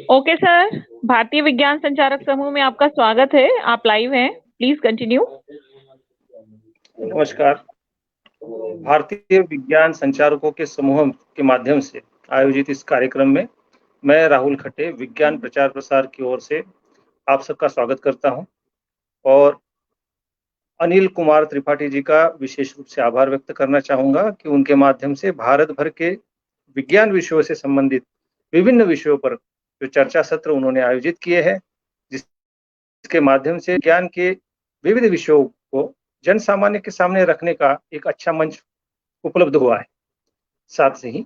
Okay sir, भारतीय विज्ञान संचारक समूह में आपका स्वागत है। आप लाइव हैं, प्लीज कंटिन्यू। नमस्कार। भारतीय विज्ञान संचारकों के समूह के माध्यम से आयोजित इस कार्यक्रम में मैं राहुल खट्टे विज्ञान प्रचार प्रसार की ओर से आप सबका स्वागत करता हूं और अनिल कुमार त्रिपाठी जी का विशेष रूप से आभार व्यक्त करना चाहूंगा कि उनके माध्यम से भारत भर के विज्ञान विषयों से संबंधित विभिन्न विषयों पर जो चर्चा सत्र उन्होंने आयोजित किए हैं, जिसके माध्यम से ज्ञान के विविध विषयों को जन सामान्य के सामने रखने का एक अच्छा मंच उपलब्ध हुआ है। साथ ही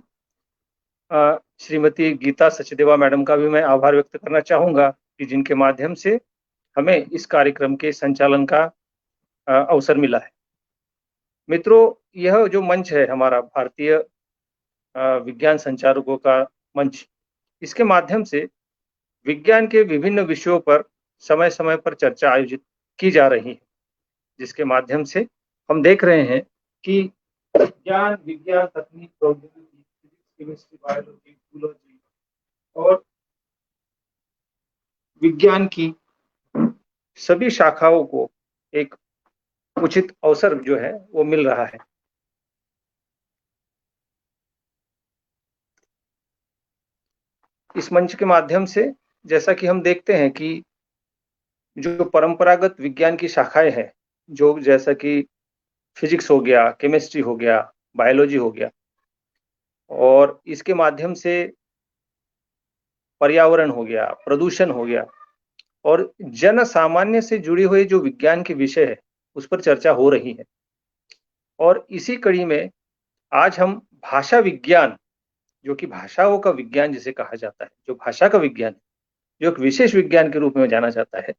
श्रीमती गीता सचदेवा मैडम का भी मैं आभार व्यक्त करना चाहूंगा कि जिनके माध्यम से हमें इस कार्यक्रम के संचालन का अवसर मिला है। मित्रों, यह जो मंच है हमारा भारतीय विज्ञान संचारकों का मंच, इसके माध्यम से विज्ञान के विभिन्न विषयों पर समय समय पर चर्चा आयोजित की जा रही है, जिसके माध्यम से हम देख रहे हैं कि विज्ञान, तकनीक, प्रौद्योगिकी, केमिस्ट्री, बायोलॉजी, जूलॉजी और विज्ञान की सभी शाखाओं को एक उचित अवसर जो है वो मिल रहा है। इस मंच के माध्यम से जैसा कि हम देखते हैं कि जो परंपरागत विज्ञान की शाखाएं हैं, जो जैसा कि फिजिक्स हो गया, केमिस्ट्री हो गया, बायोलॉजी हो गया, और इसके माध्यम से पर्यावरण हो गया, प्रदूषण हो गया, और जन सामान्य से जुड़ी हुई जो विज्ञान के विषय है उस पर चर्चा हो रही है। और इसी कड़ी में आज हम भाषा विज्ञान, जो कि भाषाओं का विज्ञान जिसे कहा जाता है, जो भाषा का विज्ञान, जो एक विशेष विज्ञान के रूप में जाना जाता है,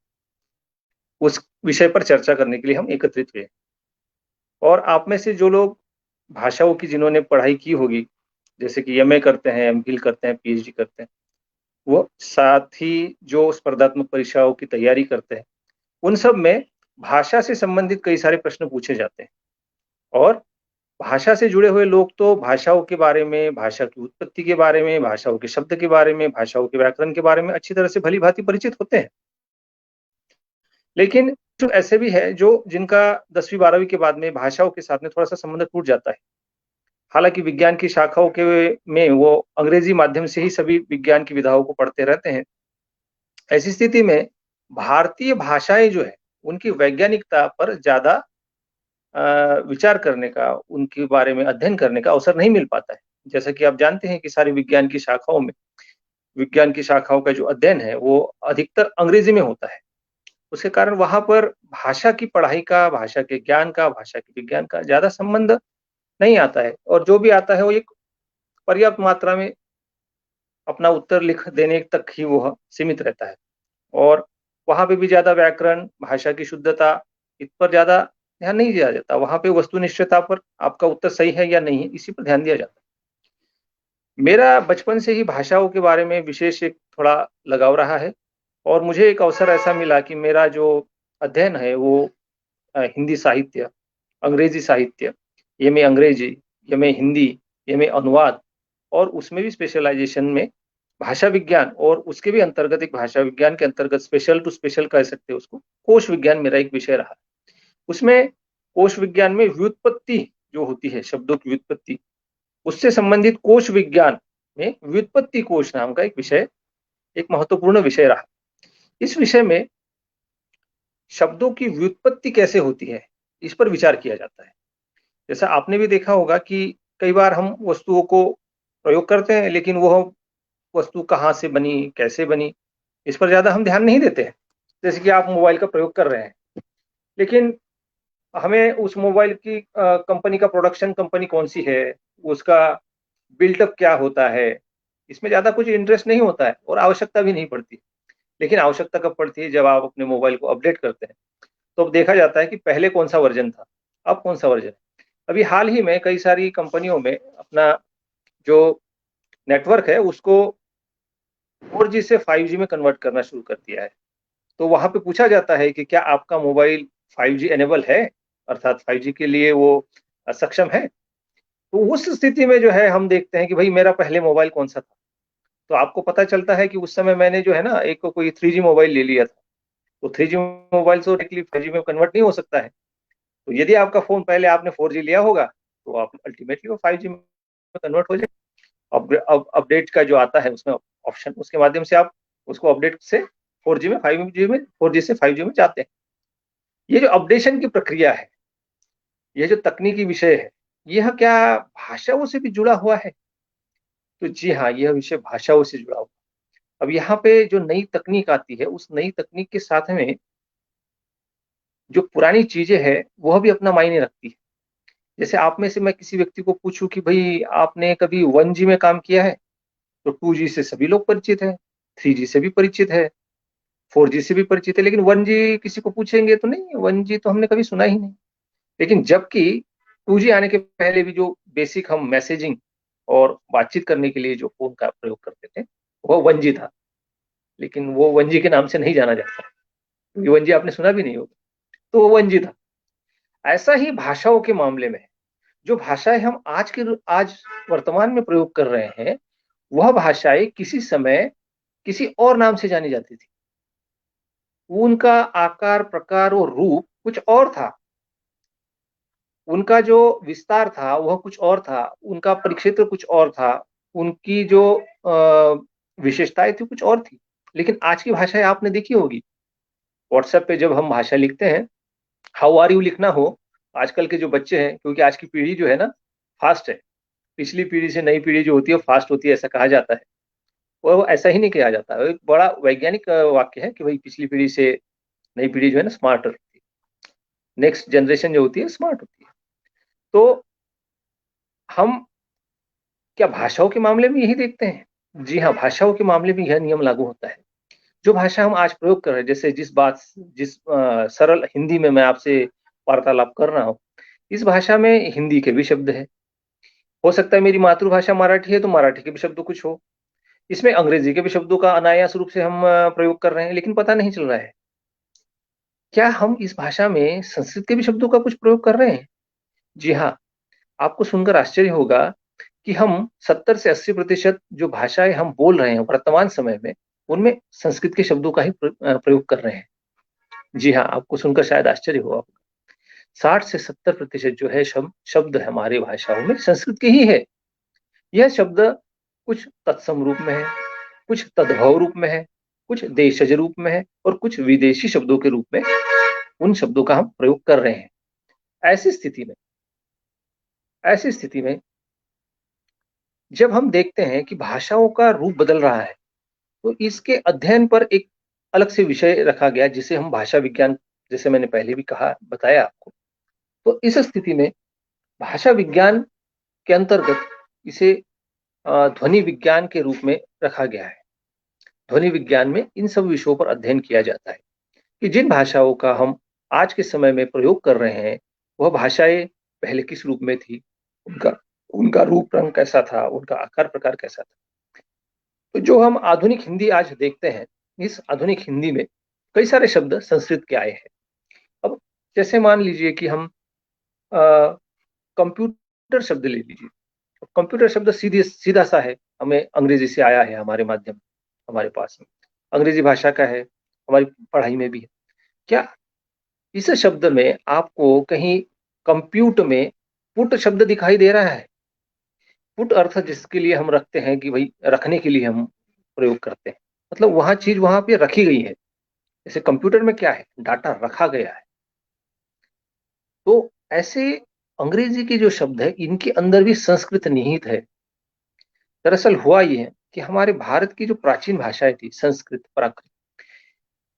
उस विषय पर चर्चा करने के लिए हम एकत्रित हुए। और आप में से जो लोग भाषाओं की जिन्होंने पढ़ाई की होगी, जैसे कि एमए करते हैं, एमफिल करते हैं, पीएचडी करते हैं, वो साथ ही जो स्पर्धात्मक परीक्षाओं की तैयारी करते हैं, उन सब में भाषा से संबंधित कई सारे प्रश्न पूछे जाते हैं। और भाषा से जुड़े हुए लोग तो भाषाओं के बारे में, भाषा की उत्पत्ति के बारे में, भाषाओं के शब्द के बारे में, भाषाओं के व्याकरण के बारे में अच्छी तरह से भली भांति परिचित होते हैं। लेकिन जो ऐसे भी है जो जिनका 10वीं 12वीं के बाद में भाषाओं के साथ में थोड़ा सा संबंध टूट जाता है। हालांकि विज्ञान की शाखाओं के में वो अंग्रेजी माध्यम से ही सभी विज्ञान की विधाओं को पढ़ते रहते हैं। ऐसी स्थिति में भारतीय भाषाएं जो है उनकी वैज्ञानिकता पर ज्यादा विचार करने का, उनके बारे में अध्ययन करने का अवसर नहीं मिल पाता है। जैसा कि आप जानते हैं कि सारी विज्ञान की शाखाओं में, विज्ञान की शाखाओं का जो अध्ययन है वो अधिकतर अंग्रेजी में होता है। उसके कारण वहां पर भाषा की पढ़ाई का, भाषा के ज्ञान का, भाषा के विज्ञान का ज्यादा संबंध नहीं आता है, और जो भी आता है वो एक पर्याप्त मात्रा में अपना उत्तर लिख देने तक ही वो सीमित रहता है। और वहां पे भी ज्यादा व्याकरण, भाषा की शुद्धता, इस पर ज्यादा ध्यान नहीं दिया जाता। वहां पे वस्तुनिष्ठता पर आपका उत्तर सही है या नहीं है, इसी पर ध्यान दिया जाता है। मेरा बचपन से ही भाषाओं के बारे में विशेष एक थोड़ा लगाव रहा है, और मुझे एक अवसर ऐसा मिला कि मेरा जो अध्ययन है वो हिंदी साहित्य, अंग्रेजी साहित्य, एमए अंग्रेजी, एमए हिंदी, एमए अनुवाद, और उसमें भी स्पेशलाइजेशन में भाषा विज्ञान, और उसके भी अंतर्गत एक भाषा विज्ञान के अंतर्गत स्पेशल टू स्पेशल कह सकते हैं उसको, कोश विज्ञान मेरा एक विषय रहा। उसमें कोश विज्ञान में व्युत्पत्ति जो होती है, शब्दों की व्युत्पत्ति, उससे संबंधित कोश विज्ञान में व्युत्पत्ति कोश नाम का एक विषय, एक महत्वपूर्ण विषय रहा। इस विषय में शब्दों की व्युत्पत्ति कैसे होती है, इस पर विचार किया जाता है। जैसा आपने भी देखा होगा कि कई बार हम वस्तुओं को प्रयोग करते हैं, लेकिन वह वस्तु कहाँ से बनी, कैसे बनी, इस पर ज्यादा हम ध्यान नहीं देते हैं। जैसे कि आप मोबाइल का प्रयोग कर रहे हैं, लेकिन हमें उस मोबाइल की कंपनी का, प्रोडक्शन कंपनी कौन सी है, उसका बिल्टअप क्या होता है, इसमें ज्यादा कुछ इंटरेस्ट नहीं होता है और आवश्यकता भी नहीं पड़ती। लेकिन आवश्यकता कब पड़ती है, जब आप अपने मोबाइल को अपडेट करते हैं, तो अब देखा जाता है कि पहले कौन सा वर्जन था, अब कौन सा वर्जन है। अभी हाल ही में कई सारी कंपनियों में अपना जो नेटवर्क है उसको 4G से 5G में कन्वर्ट करना शुरू कर दिया है। तो वहां पे पूछा जाता है कि क्या आपका मोबाइल 5G एनेबल है, अर्थात 5G के लिए वो सक्षम है। तो उस स्थिति में जो है हम देखते हैं कि भाई मेरा पहले मोबाइल कौन-सा था। तो आपको पता चलता है कि उस समय मैंने जो है ना एक कोई 3G मोबाइल ले लिया था। तो 3G मोबाइल तो डायरेक्टली 5G में कन्वर्ट नहीं हो सकता है। तो यदि आपका फ़ोन पहले आपने 4G लिया होगा, तो आप अल्टीमेटली वो 5G में कन्वर्ट हो जाए। अब अपडेट का जो आता है उसमें ऑप्शन, उसके माध्यम से आप उसको अपडेट से 4G में 5G में 4G से 5G में जाते हैं। ये जो अपडेशन की प्रक्रिया है, ये जो तकनीकी विषय है, यह क्या भाषाओं से भी जुड़ा हुआ है? तो जी हाँ, यह विषय भाषाओं से जुड़ा हुआ है। अब यहाँ पे जो नई तकनीक आती है, उस नई तकनीक के साथ में जो पुरानी चीज़ें हैं, वह भी अपना मायने रखती है। जैसे आप में से मैं किसी व्यक्ति को पूछूँ कि भई आपने कभी 1G में काम किया है? तो 2G से सभी लोग परिचित हैं, 3G से भी परिचित है, 4G से भी परिचित है, लेकिन 1G किसी को पूछेंगे तो नहीं, 1G तो हमने कभी सुना ही नहीं। लेकिन जबकि 2G आने के पहले भी जो बेसिक हम मैसेजिंग और बातचीत करने के लिए जो फ़ोन का प्रयोग करते थे, वो 1G था। लेकिन वो 1G के नाम से नहीं जाना जाता, क्योंकि 1G आपने सुना भी नहीं होगा, तो वो 1G था। ऐसा ही भाषाओं के मामले में है। जो भाषाएँ हम आज वर्तमान में प्रयोग कर रहे हैं, वह भाषाएँ किसी समय किसी और नाम से जानी जाती थी। उनका आकार, प्रकार और रूप कुछ और था। उनका जो विस्तार था, वह कुछ और था। उनका परिक्षेत्र कुछ और था। उनकी जो विशेषताएँ थी, कुछ और थी। लेकिन आज की भाषाएँ आपने देखी होगी, व्हाट्सएप पे जब हम भाषा लिखते हैं, हाउ आर यू लिखना हो, आजकल के जो बच्चे हैं, क्योंकि आज की पीढ़ी जो है ना, फ़ास्ट है। पिछली पीढ़ी से नई पीढ़ी जो होती है, वो फ़ास्ट होती है, ऐसा कहा जाता है। वो ऐसा ही नहीं कहा जाता। एक बड़ा वैज्ञानिक वाक्य है कि भई पिछली पीढ़ी से नई पीढ़ी जो है ना स्मार्टर होती है। नेक्स्ट जनरेशन जो होती है स्मार्ट होती है। तो हम क्या भाषाओं के मामले में यही देखते हैं? जी हाँ, भाषाओं के मामले में यह नियम लागू होता है। जो भाषा हम आज प्रयोग कर रहे हैं, जैसे जिस सरल हिंदी में मैं आपसे वार्तालाप कर रहा हूँ, इस भाषा में हिंदी के भी शब्द हैं। हो सकता है मेरी मातृभाषा मराठी है, तो मराठी के भी शब्द कुछ हो। इसमें अंग्रेजी के भी शब्दों का अनायास रूप से हम प्रयोग कर रहे हैं, लेकिन पता नहीं चल रहा है। क्या हम इस भाषा में संस्कृत के भी शब्दों का कुछ प्रयोग कर रहे हैं? जी हाँ, आपको सुनकर आश्चर्य होगा कि हम 70 से 80% जो भाषाएँ हम बोल रहे हैं वर्तमान समय में, उनमें संस्कृत के शब्दों का ही प्रयोग कर रहे हैं। जी हाँ, आपको सुनकर शायद आश्चर्य हुआ होगा। 60 से 70% जो है शब्द हमारी भाषाओं में संस्कृत के ही है। यह शब्द कुछ तत्सम रूप में है, कुछ तद्भव रूप में है, कुछ देशज रूप में है और कुछ विदेशी शब्दों के रूप में उन शब्दों का हम प्रयोग कर रहे हैं। ऐसी स्थिति में ऐसी स्थिति में जब हम देखते हैं कि भाषाओं का रूप बदल रहा है, तो इसके अध्ययन पर एक अलग से विषय रखा गया जिसे हम भाषा विज्ञान, जैसे मैंने पहले भी कहा बताया आपको। तो इस स्थिति में भाषा विज्ञान के अंतर्गत इसे ध्वनि विज्ञान के रूप में रखा गया है। ध्वनि विज्ञान में इन सब विषयों पर अध्ययन किया जाता है कि जिन भाषाओं का हम आज के समय में प्रयोग कर रहे हैं, वह भाषाएँ पहले किस रूप में थी, उनका उनका रूप रंग कैसा था, उनका आकार प्रकार कैसा था। तो जो हम आधुनिक हिंदी आज देखते हैं, इस आधुनिक हिंदी में कई सारे शब्द संस्कृत के आए हैं। अब जैसे मान लीजिए कि हम अ, कंप्यूटर शब्द ले लीजिए। कंप्यूटर शब्द सीधा-सा है, हमें अंग्रेजी से आया है हमारे माध्यम हमारे पास में। अंग्रेजी भाषा का है, हमारी पढ़ाई में भी है। क्या इस शब्द में आपको कहीं कंप्यूट में पुट शब्द दिखाई दे रहा है? पुट अर्थ जिसके लिए हम रखते हैं कि भई रखने के लिए हम प्रयोग करते हैं। मतलब वहाँ चीज़ वहाँ पे रखी गई है। जैसे कंप्यूटर में क्या है? डाटा रखा गया है। तो ऐसे अंग्रेजी के जो शब्द हैं, इनके अंदर भी संस्कृत निहित है। दरअसल हुआ ये है कि हमारे भारत की जो प्राचीन भाषाएँ थी, संस्कृत, प्राकृत,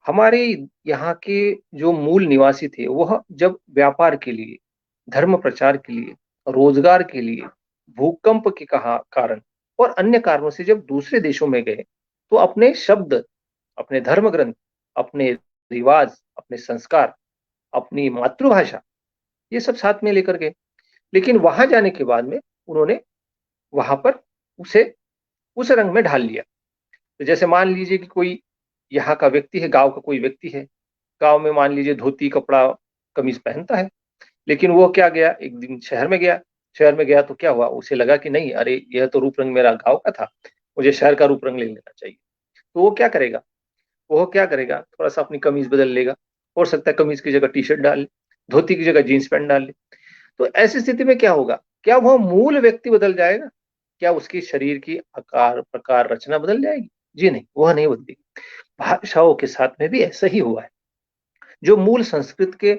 हमारे यहाँ के जो मूल निवासी थे, वह जब व्यापार के लिए, धर्म प्रचार के लिए, रोजगार के लिए, भूकंप के कहा कारण और अन्य कारणों से जब दूसरे देशों में गए, तो अपने शब्द, अपने धर्म ग्रंथ, अपने रिवाज, अपने संस्कार, अपनी मातृभाषा, ये सब साथ में लेकर गए। लेकिन वहाँ जाने के बाद में उन्होंने वहाँ पर उसे उस रंग में ढाल लिया। तो जैसे मान लीजिए कि कोई यहाँ का व्यक्ति है, गाँव का कोई व्यक्ति है, गाँव में मान लीजिए धोती, कपड़ा, कमीज़ पहनता है। लेकिन वो क्या गया, एक दिन शहर में गया, शहर में गया तो क्या हुआ, उसे लगा कि नहीं, अरे यह तो रूप रंग मेरा गाँव का था, मुझे शहर का रूप रंग ले लेना चाहिए। तो वो क्या करेगा, थोड़ा सा अपनी कमीज बदल लेगा, हो सकता है कमीज की जगह टी शर्ट डाल ले, धोती की जगह जींस पैंट डाल ले। तो ऐसी स्थिति में क्या होगा, क्या वह मूल व्यक्ति बदल जाएगा, क्या उसकी शरीर की आकार प्रकार रचना बदल जाएगी? जी नहीं, वह नहीं बदलेगी। भाषाओं के साथ में भी ऐसा ही हुआ है। जो मूल संस्कृत के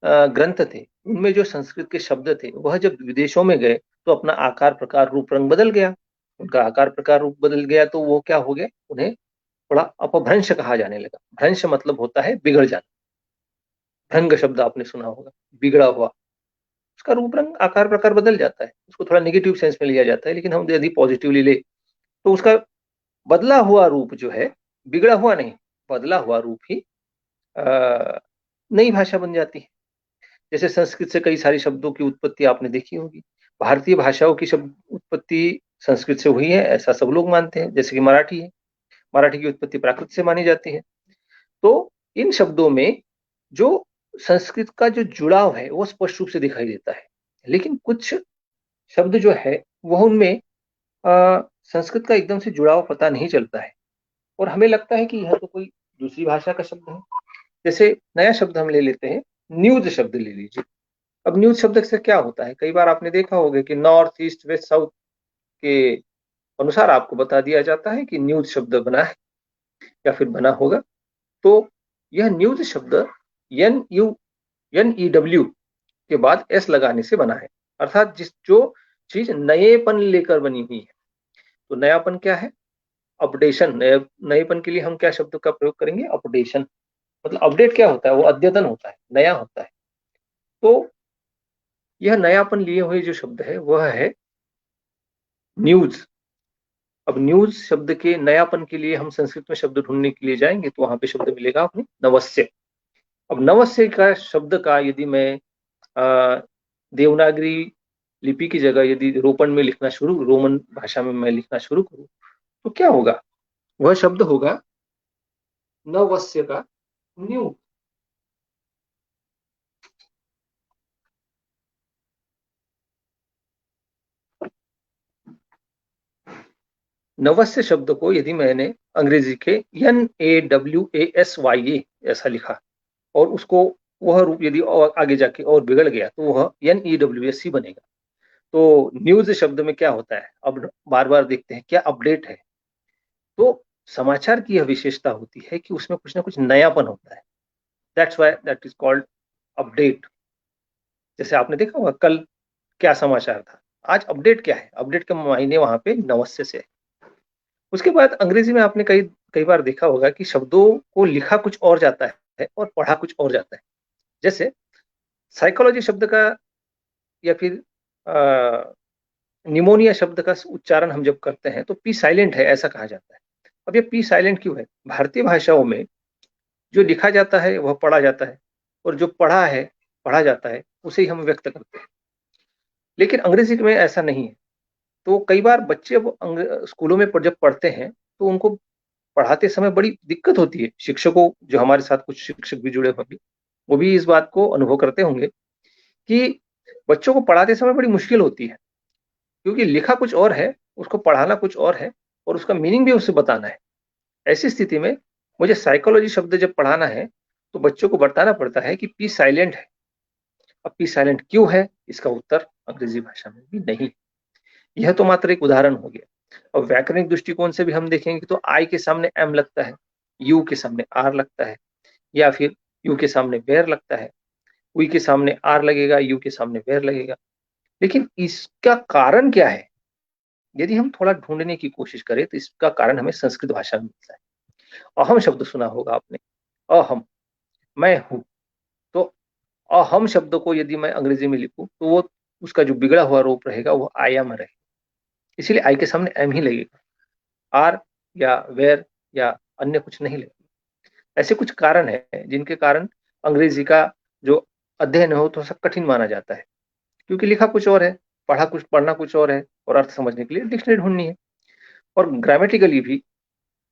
ग्रंथ थे, उनमें जो संस्कृत के शब्द थे, वह जब विदेशों में गए तो अपना आकार प्रकार रूप रंग बदल गया। उनका आकार प्रकार रूप बदल गया तो वो क्या हो गए, उन्हें थोड़ा अपभ्रंश कहा जाने लगा। भ्रंश मतलब होता है बिगड़ जाना। भ्रंग शब्द आपने सुना होगा, बिगड़ा हुआ। उसका रूप रंग आकार प्रकार बदल जाता है, उसको थोड़ा नेगेटिव सेंस में लिया जाता है, लेकिन हम यदि पॉजिटिवली ले तो उसका बदला हुआ रूप जो है, बिगड़ा हुआ नहीं, बदला हुआ रूप ही नई भाषा बन जाती है। जैसे संस्कृत से कई सारी शब्दों की उत्पत्ति आपने देखी होगी। भारतीय भाषाओं की शब्द उत्पत्ति संस्कृत से हुई है, ऐसा सब लोग मानते हैं। जैसे कि मराठी है, मराठी की उत्पत्ति प्राकृत से मानी जाती है। तो इन शब्दों में जो संस्कृत का जो जुड़ाव है वो स्पष्ट रूप से दिखाई देता है, लेकिन कुछ शब्द जो है वह उनमें संस्कृत का एकदम से जुड़ाव पता नहीं चलता है, और हमें लगता है कि यह तो कोई दूसरी भाषा का शब्द है। जैसे नया शब्द हम ले लेते हैं, न्यूज शब्द ले लीजिए। अब न्यूज शब्द से क्या होता है, कई बार आपने देखा होगा कि नॉर्थ ईस्ट वेस्ट साउथ के अनुसार आपको बता दिया जाता है कि न्यूज शब्द बना है या फिर बना होगा। तो यह न्यूज शब्द NEW के बाद S लगाने से बना है, अर्थात जो चीज नएपन लेकर बनी हुई है। तो नयापन क्या है, अपडेशन। नएपन के लिए हम क्या शब्द का प्रयोग करेंगे, अपडेशन। मतलब अपडेट क्या होता है, वो अद्यतन होता है, नया होता है। तो यह नयापन लिए हुए जो शब्द है वह है न्यूज। अब न्यूज शब्द के नयापन के लिए हम संस्कृत में शब्द ढूंढने के लिए जाएंगे तो वहां पे शब्द मिलेगा अपने नवस्य। अब नवस्य का शब्द का यदि मैं देवनागरी लिपि की जगह यदि रोमन में लिखना शुरू, रोमन भाषा में मैं लिखना शुरू करूं तो क्या होगा, वह शब्द होगा नवस्य का न्यू। नवस्य शब्द को यदि मैंने अंग्रेजी के NAWASYA ऐसा लिखा और उसको वह रूप यदि और आगे जाके और बिगड़ गया तो वह NEWSC बनेगा। तो न्यूज शब्द में क्या होता है, अब बार बार देखते हैं क्या अपडेट है। तो समाचार की यह विशेषता होती है कि उसमें कुछ ना कुछ नयापन होता है। That's why that is called update. जैसे आपने देखा होगा कल क्या समाचार था, आज अपडेट क्या है, अपडेट के मायने वहां पे नवस्य से है। उसके बाद अंग्रेजी में आपने कई कई बार देखा होगा कि शब्दों को लिखा कुछ और जाता है और पढ़ा कुछ और जाता है। जैसे साइकोलॉजी शब्द का या फिर निमोनिया शब्द का उच्चारण हम जब करते हैं तो पी साइलेंट है ऐसा कहा जाता है। अब ये पी साइलेंट क्यों है, भारतीय भाषाओं में जो लिखा जाता है वह पढ़ा जाता है, और जो पढ़ा है पढ़ा जाता है उसे ही हम व्यक्त करते हैं। लेकिन अंग्रेजी में ऐसा नहीं है। तो कई बार बच्चे अब स्कूलों में जब पढ़ते हैं तो उनको पढ़ाते समय बड़ी दिक्कत होती है। शिक्षकों, जो हमारे साथ कुछ शिक्षक भी जुड़े होंगे, वो भी इस बात को अनुभव करते होंगे कि बच्चों को पढ़ाते समय बड़ी मुश्किल होती है, क्योंकि लिखा कुछ और है, उसको पढ़ाना कुछ और है, और उसका मीनिंग भी उसे बताना है। ऐसी स्थिति में मुझे साइकोलॉजी शब्द जब पढ़ाना है तो बच्चों को बताना पड़ता है कि पी साइलेंट है। अब पी साइलेंट क्यों है, इसका उत्तर अंग्रेजी भाषा में भी नहीं। यह तो मात्र एक उदाहरण हो गया। और व्याकरणिक दृष्टिकोण से भी हम देखेंगे तो आई के सामने एम लगता है, यू के सामने आर लगता है, या फिर यू के सामने वेर लगता है, वी के सामने आर लगेगा, यू के सामने वेर लगेगा। लेकिन इसका कारण क्या है, यदि हम थोड़ा ढूंढने की कोशिश करें तो इसका कारण हमें संस्कृत भाषा में मिलता है। अहम शब्द सुना होगा आपने, अहम, मैं हूं। तो अहम शब्द को यदि मैं अंग्रेजी में लिखूं तो वो उसका जो बिगड़ा हुआ रूप रहेगा वो आई एम रहेगा, इसीलिए आई के सामने एम ही लगेगा, आर या वेर या अन्य कुछ नहीं लगेगा। ऐसे कुछ कारण है जिनके कारण अंग्रेजी का जो अध्ययन है वो थोड़ा सा कठिन माना जाता है, क्योंकि लिखा कुछ और है, पढ़ना कुछ और है, और अर्थ समझने के लिए डिक्शनरी ढूंढनी है। और ग्रामेटिकली भी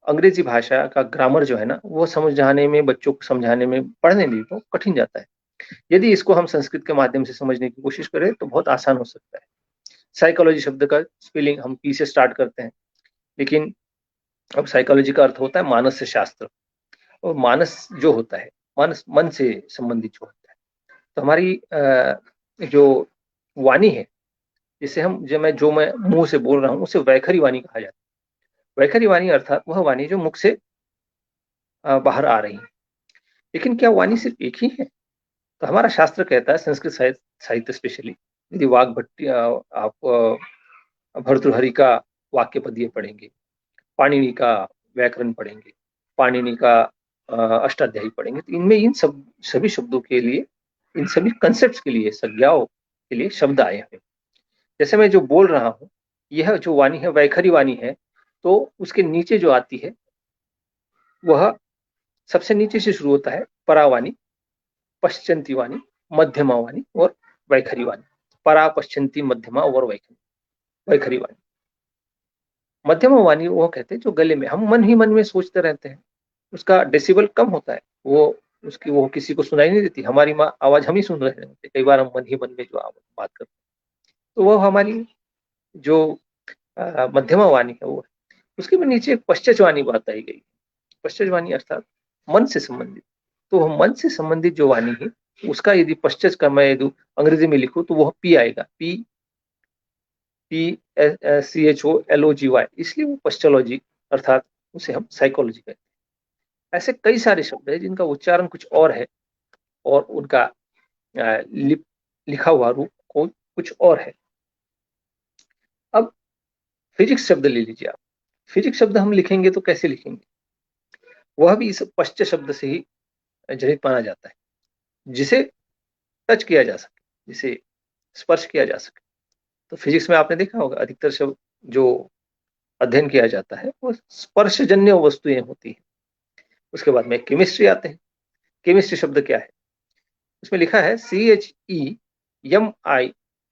अंग्रेजी भाषा का ग्रामर जो है ना, वो समझ जाने में, बच्चों को समझाने में, पढ़ने में तो कठिन जाता है। यदि इसको हम संस्कृत के माध्यम से समझने की कोशिश करें तो बहुत आसान हो सकता है। साइकोलॉजी शब्द का स्पेलिंग हम पी से स्टार्ट करते हैं, लेकिन अब साइकोलॉजी का अर्थ होता है मानस शास्त्र, और मानस जो होता है, मानस मन से संबंधित जो होता है। तो हमारी जो वाणी है, जिसे हम जो मैं मुंह से बोल रहा हूँ, उसे वैखरी वाणी कहा जाता है। वैखरी वाणी अर्थात वह वाणी जो मुख से बाहर आ रही है। लेकिन क्या वाणी सिर्फ एक ही है? तो हमारा शास्त्र कहता है, संस्कृत साहित्य स्पेशली, यदि वाघ भट्टी आप भर्तृहरि का वाक्य पद्य पढ़ेंगे, पाणिनि का व्याकरण पढ़ेंगे, पाणिनि का अष्टाध्यायी पढ़ेंगे, तो इनमें इन सभी शब्दों के लिए, इन सभी कंसेप्ट के लिए, संज्ञाओं के लिए शब्द आए हैं। जैसे मैं जो बोल रहा हूँ, यह जो वाणी है वैखरी वाणी है, तो उसके नीचे जो आती है वह सबसे नीचे से शुरू होता है परावाणी, पश्चंती वाणी, मध्यमा वाणी और वैखरी वाणी। परा, पश्चंती, मध्यमा और वैखरी वाणी। मध्यमा वाणी वो कहते हैं जो गले में हम मन ही मन में सोचते रहते हैं, उसका डेसिबल कम होता है, वो किसी को सुनाई नहीं देती, हमारी माँ आवाज हम ही सुन रहे होते, कई बार हम मन ही मन में जो बात करते हैं, तो वो हमारी जो मध्यमा वाणी है वो है। उसके भी नीचे एक पश्चवाणी बात आई गई। पश्चवाणी अर्थात मन से संबंधित। तो वह मन से संबंधित जो वाणी है, उसका यदि पश्चज का मैं यदि अंग्रेजी में लिखूं तो वह पी आएगा, PCHOLOGY, इसलिए वो पश्चोलॉजी अर्थात उसे हम साइकोलॉजी कहते हैं। ऐसे कई सारे शब्द हैं जिनका उच्चारण कुछ और है और उनका लिखा हुआ रूप कुछ और है। अब फिजिक्स शब्द ले लीजिए आप। फिजिक्स शब्द हम लिखेंगे तो कैसे लिखेंगे? वह भी इस पश्च शब्द से ही जनित माना जाता है, जिसे टच किया जा सके, जिसे स्पर्श किया जा सके। तो फिजिक्स में आपने देखा होगा अधिकतर शब्द जो अध्ययन किया जाता है वो स्पर्शजन्य वस्तुएं होती हैं। उसके बाद में केमिस्ट्री आते हैं। केमिस्ट्री शब्द क्या है? उसमें लिखा है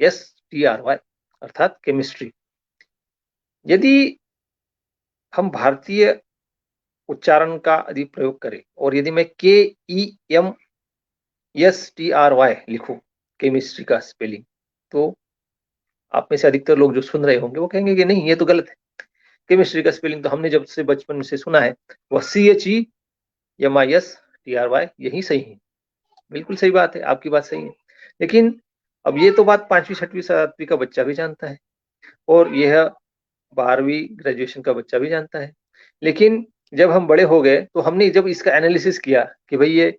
CHEMISTRY अर्थात केमिस्ट्री। यदि हम भारतीय उच्चारण का यदि प्रयोग करें और यदि मैं KEMSTRY लिखूं केमिस्ट्री का स्पेलिंग, तो आप में से अधिकतर लोग जो सुन रहे होंगे वो कहेंगे कि नहीं, ये तो गलत है। केमिस्ट्री का स्पेलिंग तो हमने जब से बचपन से सुना है वह CHEMISTRY, यही सही है। बिल्कुल सही बात है, आपकी बात सही है। लेकिन अब ये तो बात 5वीं 6वीं 7वीं का बच्चा भी जानता है, और यह 12वीं ग्रेजुएशन का बच्चा भी जानता है। लेकिन जब हम बड़े हो गए तो हमने जब इसका एनालिसिस किया कि भाई ये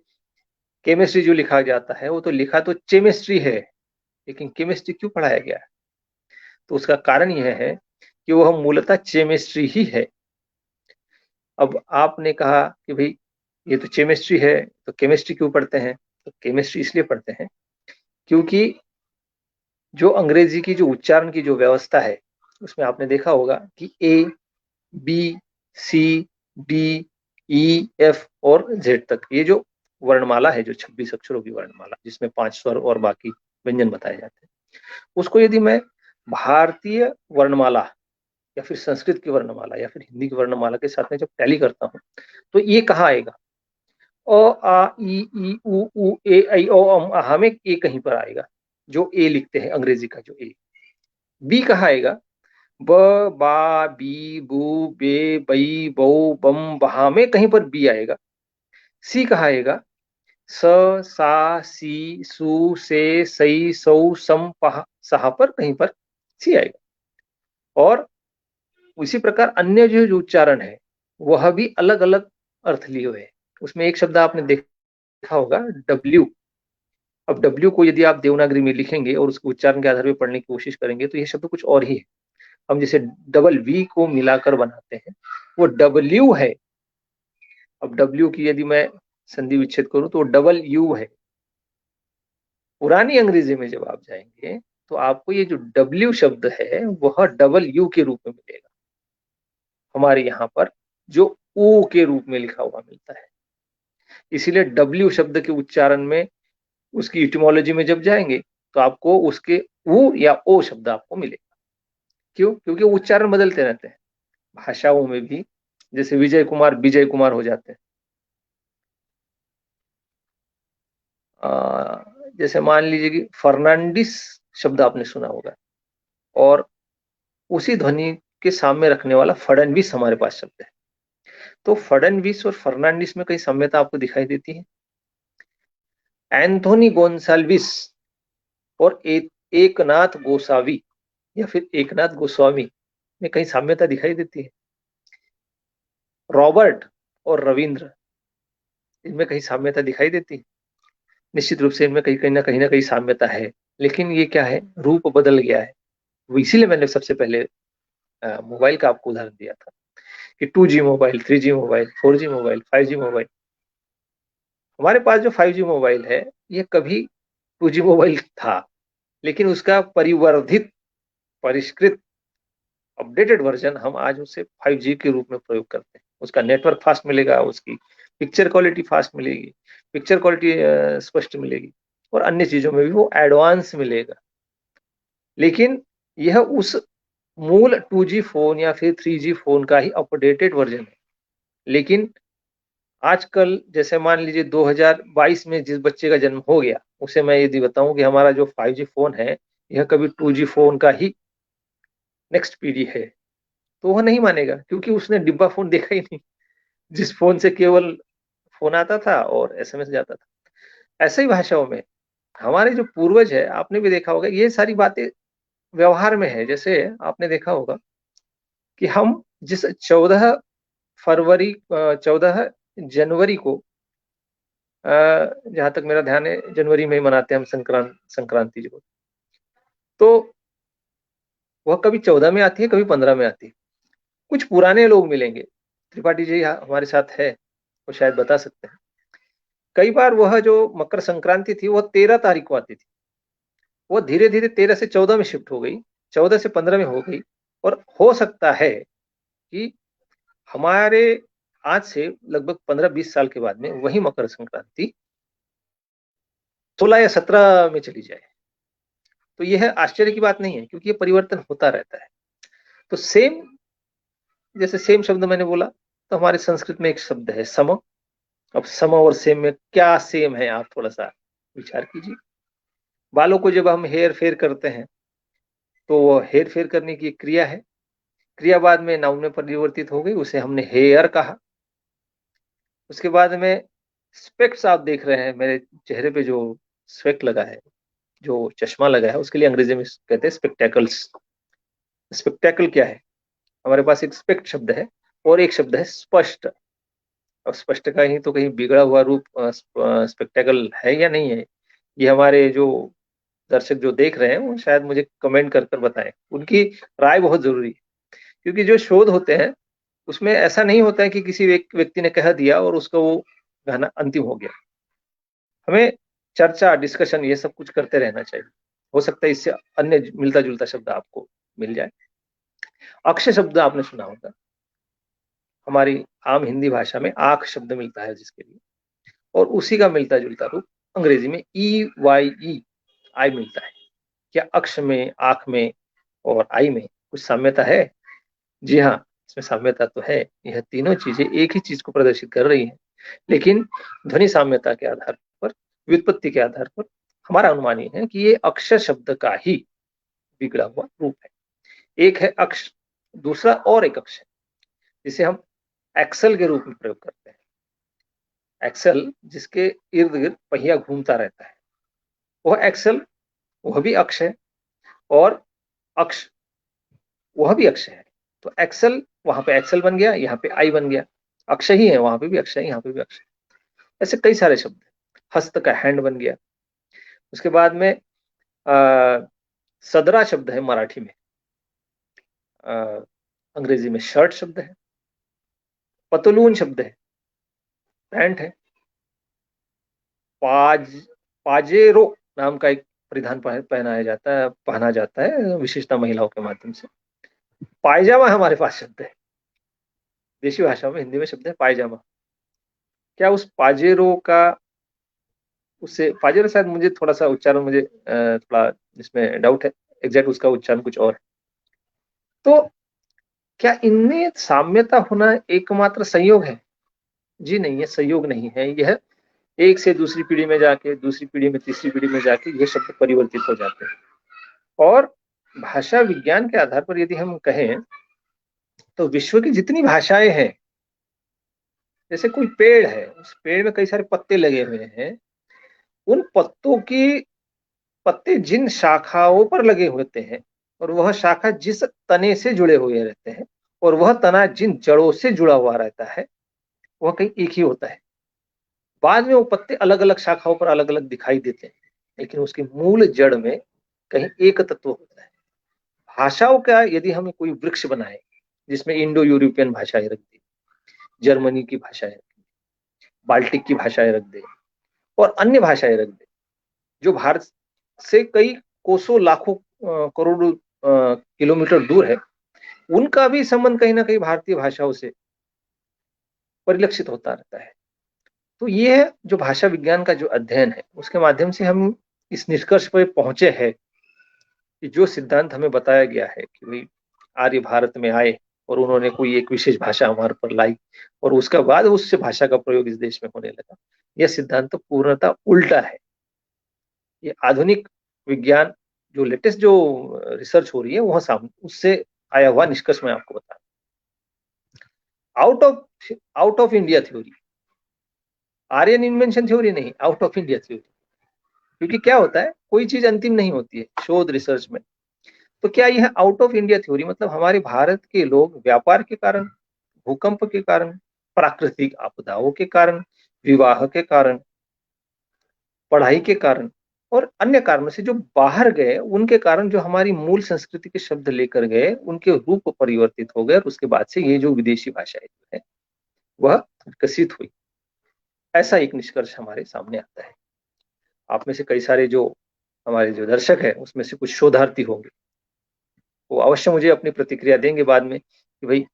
केमिस्ट्री जो लिखा जाता है वो तो लिखा तो केमिस्ट्री है, लेकिन केमिस्ट्री क्यों पढ़ाया गया? तो उसका कारण यह है कि वो हम मूलतः केमिस्ट्री ही है। अब आपने कहा कि भाई ये तो केमिस्ट्री है, तो केमिस्ट्री क्यों पढ़ते हैं? तो केमिस्ट्री इसलिए पढ़ते हैं क्योंकि जो अंग्रेजी की जो उच्चारण की जो व्यवस्था है, उसमें आपने देखा होगा कि A, B, C, D, E, F और Z तक ये जो वर्णमाला है, जो 26 अक्षरों की वर्णमाला, जिसमें 5 स्वर और बाकी व्यंजन बताए जाते हैं, उसको यदि मैं भारतीय वर्णमाला या फिर संस्कृत की वर्णमाला या फिर हिंदी की वर्णमाला के साथ में जब टैली करता हूँ, तो ये कहाँ आएगा? अ, आ, ई, उ, ए, ऐ, ओ, हमें ए कहीं पर आएगा, जो ए लिखते हैं अंग्रेजी का जो ए। बी कहाँ आएगा? ब, बा, बी, बू, बे, बई, बऊ, बम, बहा में कहीं पर बी आएगा। सी कहाँ आएगा? स, सा, सी, सु, से, सई, सौ, सम, पहा, सहा पर कहीं पर सी आएगा। और उसी प्रकार अन्य जो उच्चारण है वह भी अलग अलग अर्थ लिए हुए है। उसमें एक शब्द आपने देखा होगा डब्ल्यू। अब डब्ल्यू को यदि आप देवनागरी में लिखेंगे और उसके उच्चारण के आधार पर पढ़ने की कोशिश करेंगे तो यह शब्द कुछ और ही है। हम जैसे डबल वी को मिलाकर बनाते हैं, वो डब्ल्यू है। अब डब्ल्यू की यदि मैं संधि विच्छेद करूं तो डबल यू है। पुरानी अंग्रेजी में जब आप जाएंगे तो आपको ये जो डब्ल्यू शब्द है वह डबल यू के रूप में मिलेगा। हमारे यहाँ पर जो ओ के रूप में लिखा हुआ मिलता है, इसीलिए डब्ल्यू शब्द के उच्चारण में उसकी इटिमोलॉजी में जब जाएंगे तो आपको उसके ऊ या ओ शब्द आपको मिलेगा। क्यों? क्योंकि उच्चारण बदलते रहते हैं भाषाओं में भी। जैसे विजय कुमार हो जाते हैं। जैसे मान लीजिए कि फर्नांडिस शब्द आपने सुना होगा, और उसी ध्वनि के सामने रखने वाला फडणवीस हमारे पास शब्द है। तो फडणवीस और फर्नांडिस में कई साम्यता आपको दिखाई देती है। एंथोनी गोन्साल्विस और एकनाथ गोसावी या फिर एकनाथ गोस्वामी में कई साम्यता दिखाई देती है। रॉबर्ट और रविंद्र, इनमें कहीं साम्यता दिखाई देती है। निश्चित रूप से इनमें कहीं ना कहीं साम्यता है, लेकिन ये क्या है, रूप बदल गया है। इसीलिए मैंने सबसे पहले मोबाइल का आपको उदाहरण दिया था कि 2G mobile, 3G mobile, 4G mobile, 5G mobile. हमारे पास जो 5G मोबाइल है, ये कभी 2G मोबाइल था, लेकिन उसका परिवर्धित, परिष्कृत, अपडेटेड वर्जन हम आज उसे 5G के रूप में प्रयोग करते हैं। उसका नेटवर्क फास्ट मिलेगा, उसकी पिक्चर क्वालिटी फास्ट मिलेगी, पिक्चर क्वालिटी स्पष्ट मिलेगी, और अन्य चीजों में भी वो एडवांस मिलेगा। लेकिन यह उस मूल 2G फोन या फिर 3G फोन का ही अपडेटेड वर्जन है। लेकिन आजकल जैसे मान लीजिए 2022 में जिस बच्चे का जन्म हो गया, उसे मैं यदि बताऊं कि हमारा जो 5G फोन है यह कभी 2G फोन का ही नेक्स्ट पीढ़ी है, तो वह नहीं मानेगा, क्योंकि उसने डिब्बा फोन देखा ही नहीं, जिस फोन से केवल फोन आता था और एसएमएस जाता था। ऐसे ही भाषाओं में हमारे जो पूर्वज है, आपने भी देखा होगा, ये सारी बातें व्यवहार में है। जैसे आपने देखा होगा कि हम जिस 14 जनवरी को, जहां तक मेरा ध्यान है, जनवरी में ही मनाते हैं हम संक्रांति जो, तो वह कभी 14 में आती है, कभी 15 में आती है। कुछ पुराने लोग मिलेंगे, त्रिपाठी जी हमारे साथ है, वो शायद बता सकते हैं। कई बार वह जो मकर संक्रांति थी वह 13 तारीख को आती थी, वो धीरे धीरे 13 से 14 में शिफ्ट हो गई, 14 से 15 में हो गई, और हो सकता है कि हमारे आज से लगभग 15-20 साल के बाद में वही मकर संक्रांति 16 या 17 में चली जाए। तो यह आश्चर्य की बात नहीं है, क्योंकि ये परिवर्तन होता रहता है। तो सेम, जैसे सेम शब्द मैंने बोला, तो हमारे संस्कृत में एक शब्द है सम। अब सम और सेम में क्या सेम है, आप थोड़ा सा विचार कीजिए। बालों को जब हम हेयर फेयर करते हैं, तो वो हेयर फेयर करने की एक क्रिया है, क्रिया बाद में नाउन में परिवर्तित हो गई, उसे हमने हेयर कहा। उसके बाद में स्पेक्ट्स, आप देख रहे हैं मेरे चेहरे पे जो स्पेक्ट लगा है, जो चश्मा लगा है, उसके लिए अंग्रेजी में कहते हैं स्पेक्टेकल्स। स्पेक्टेकल क्या है? हमारे पास एक स्पेक्ट शब्द है और एक शब्द है स्पष्ट। और स्पष्ट का ही तो कहीं बिगड़ा हुआ रूप स्पेक्टेकल है या नहीं है, ये हमारे जो दर्शक जो देख रहे हैं वो शायद मुझे कमेंट कर कर बताएं। उनकी राय बहुत जरूरी है, क्योंकि जो शोध होते हैं उसमें ऐसा नहीं होता है कि किसी व्यक्ति ने कह दिया और उसका वो गाना अंतिम हो गया। हमें चर्चा, डिस्कशन, ये सब कुछ करते रहना चाहिए। हो सकता है इससे अन्य मिलता जुलता शब्द आपको मिल जाए। अक्षय शब्द आपने सुना होगा, हमारी आम हिंदी भाषा में आंख शब्द मिलता है जिसके लिए, और उसी का मिलता जुलता रूप अंग्रेजी में EYE, आई मिलता है। क्या अक्ष में, आंख में और आई में कुछ साम्यता है? जी हाँ, इसमें साम्यता तो है। यह तीनों चीजें एक ही चीज को प्रदर्शित कर रही हैं, लेकिन ध्वनि साम्यता के आधार पर, व्युत्पत्ति के आधार पर हमारा अनुमान ये है कि ये अक्षर शब्द का ही बिगड़ा हुआ रूप है। एक है अक्ष, दूसरा और एक अक्ष है जिसे हम एक्सल के रूप में प्रयोग करते हैं। एक्सल, जिसके इर्द गिर्द पहिया घूमता रहता है, वह एक्सल, वह भी अक्ष है, और अक्ष, वह भी अक्ष है। तो एक्सल, वहां पे एक्सल बन गया, यहाँ पे आई बन गया। अक्ष ही है, वहां पे भी अक्ष है, यहाँ पे भी अक्ष है। ऐसे कई सारे शब्द। हस्त का हैंड बन गया। उसके बाद में सदरा शब्द है मराठी में, अंग्रेजी में शर्ट शब्द है। पतलून शब्द है, पैंट है। पाज पाजेरो नाम का एक परिधान पहना जाता है विशेषता महिलाओं के माध्यम से। पायजामा हमारे पास शब्द है, देशी भाषा में, हिंदी में शब्द है पायजामा। क्या उस पाजेरो का, उससे पाजेरो, शायद मुझे थोड़ा सा उच्चारण, मुझे थोड़ा इसमें डाउट है, एग्जैक्ट उसका उच्चारण कुछ और है। तो क्या इनमें साम्यता होना एकमात्र संयोग है? जी नहीं, ये संयोग नहीं है। यह एक से दूसरी पीढ़ी में जाके, दूसरी पीढ़ी में तीसरी पीढ़ी में जाके ये शब्द परिवर्तित हो जाते हैं। और भाषा विज्ञान के आधार पर यदि हम कहें तो विश्व की जितनी भाषाएं हैं, जैसे कोई पेड़ है, उस पेड़ में कई सारे पत्ते लगे हुए हैं, उन पत्तों की पत्ते जिन शाखाओं पर लगे होते हैं और वह शाखा जिस तने से जुड़े हुए रहते हैं और वह तना जिन जड़ों से जुड़ा हुआ रहता है, वह कहीं एक ही होता है। बाद में वो पत्ते अलग अलग शाखाओं पर अलग अलग दिखाई देते हैं, लेकिन उसकी मूल जड़ में कहीं एक तत्व होता है। भाषाओं का यदि हमें कोई वृक्ष बनाए जिसमें इंडो यूरोपियन भाषाएं रख दी, जर्मनी की भाषाएं रख दी, बाल्टिक की भाषाएं रख दे और अन्य भाषाएं रख दे जो भारत से कई कोसों लाखों करोड़ों किलोमीटर दूर है, उनका भी संबंध कहीं ना कहीं भारतीय भाषाओं से परिलक्षित होता रहता है। तो ये है जो भाषा विज्ञान का जो अध्ययन है, उसके माध्यम से हम इस निष्कर्ष पर पहुंचे हैं कि जो सिद्धांत हमें बताया गया है कि भाई आर्य भारत में आए और उन्होंने कोई एक विशेष भाषा हमारे पर लाई और उसके बाद उससे भाषा का प्रयोग इस देश में होने लगा, यह सिद्धांत तो पूर्णतः उल्टा है। ये आधुनिक विज्ञान जो लेटेस्ट जो रिसर्च हो रही है वह सामने उससे आया हुआ निष्कर्ष मैं आपको बता, out of India theory, Aryan invention theory नहीं, आउट ऑफ इंडिया थ्योरी। क्योंकि क्या होता है, कोई चीज अंतिम नहीं होती है शोध रिसर्च में। तो क्या यह आउट ऑफ इंडिया थ्योरी मतलब हमारे भारत के लोग व्यापार के कारण, भूकंप के कारण, प्राकृतिक आपदाओं के कारण, विवाह के कारण, पढ़ाई के कारण और अन्य कारणों से जो बाहर गए, उनके कारण जो हमारी मूल संस्कृति के शब्द लेकर गए, उनके रूप परिवर्तित हो गए और उसके बाद से ये जो विदेशी भाषाएं है वह विकसित हुई, ऐसा एक निष्कर्ष हमारे सामने आता है। आप में से कई सारे जो हमारे जो दर्शक है उसमें से कुछ शोधार्थी होंगे, वो अवश्य मुझे अपनी प्रतिक्रिया देंगे बाद में कि भाई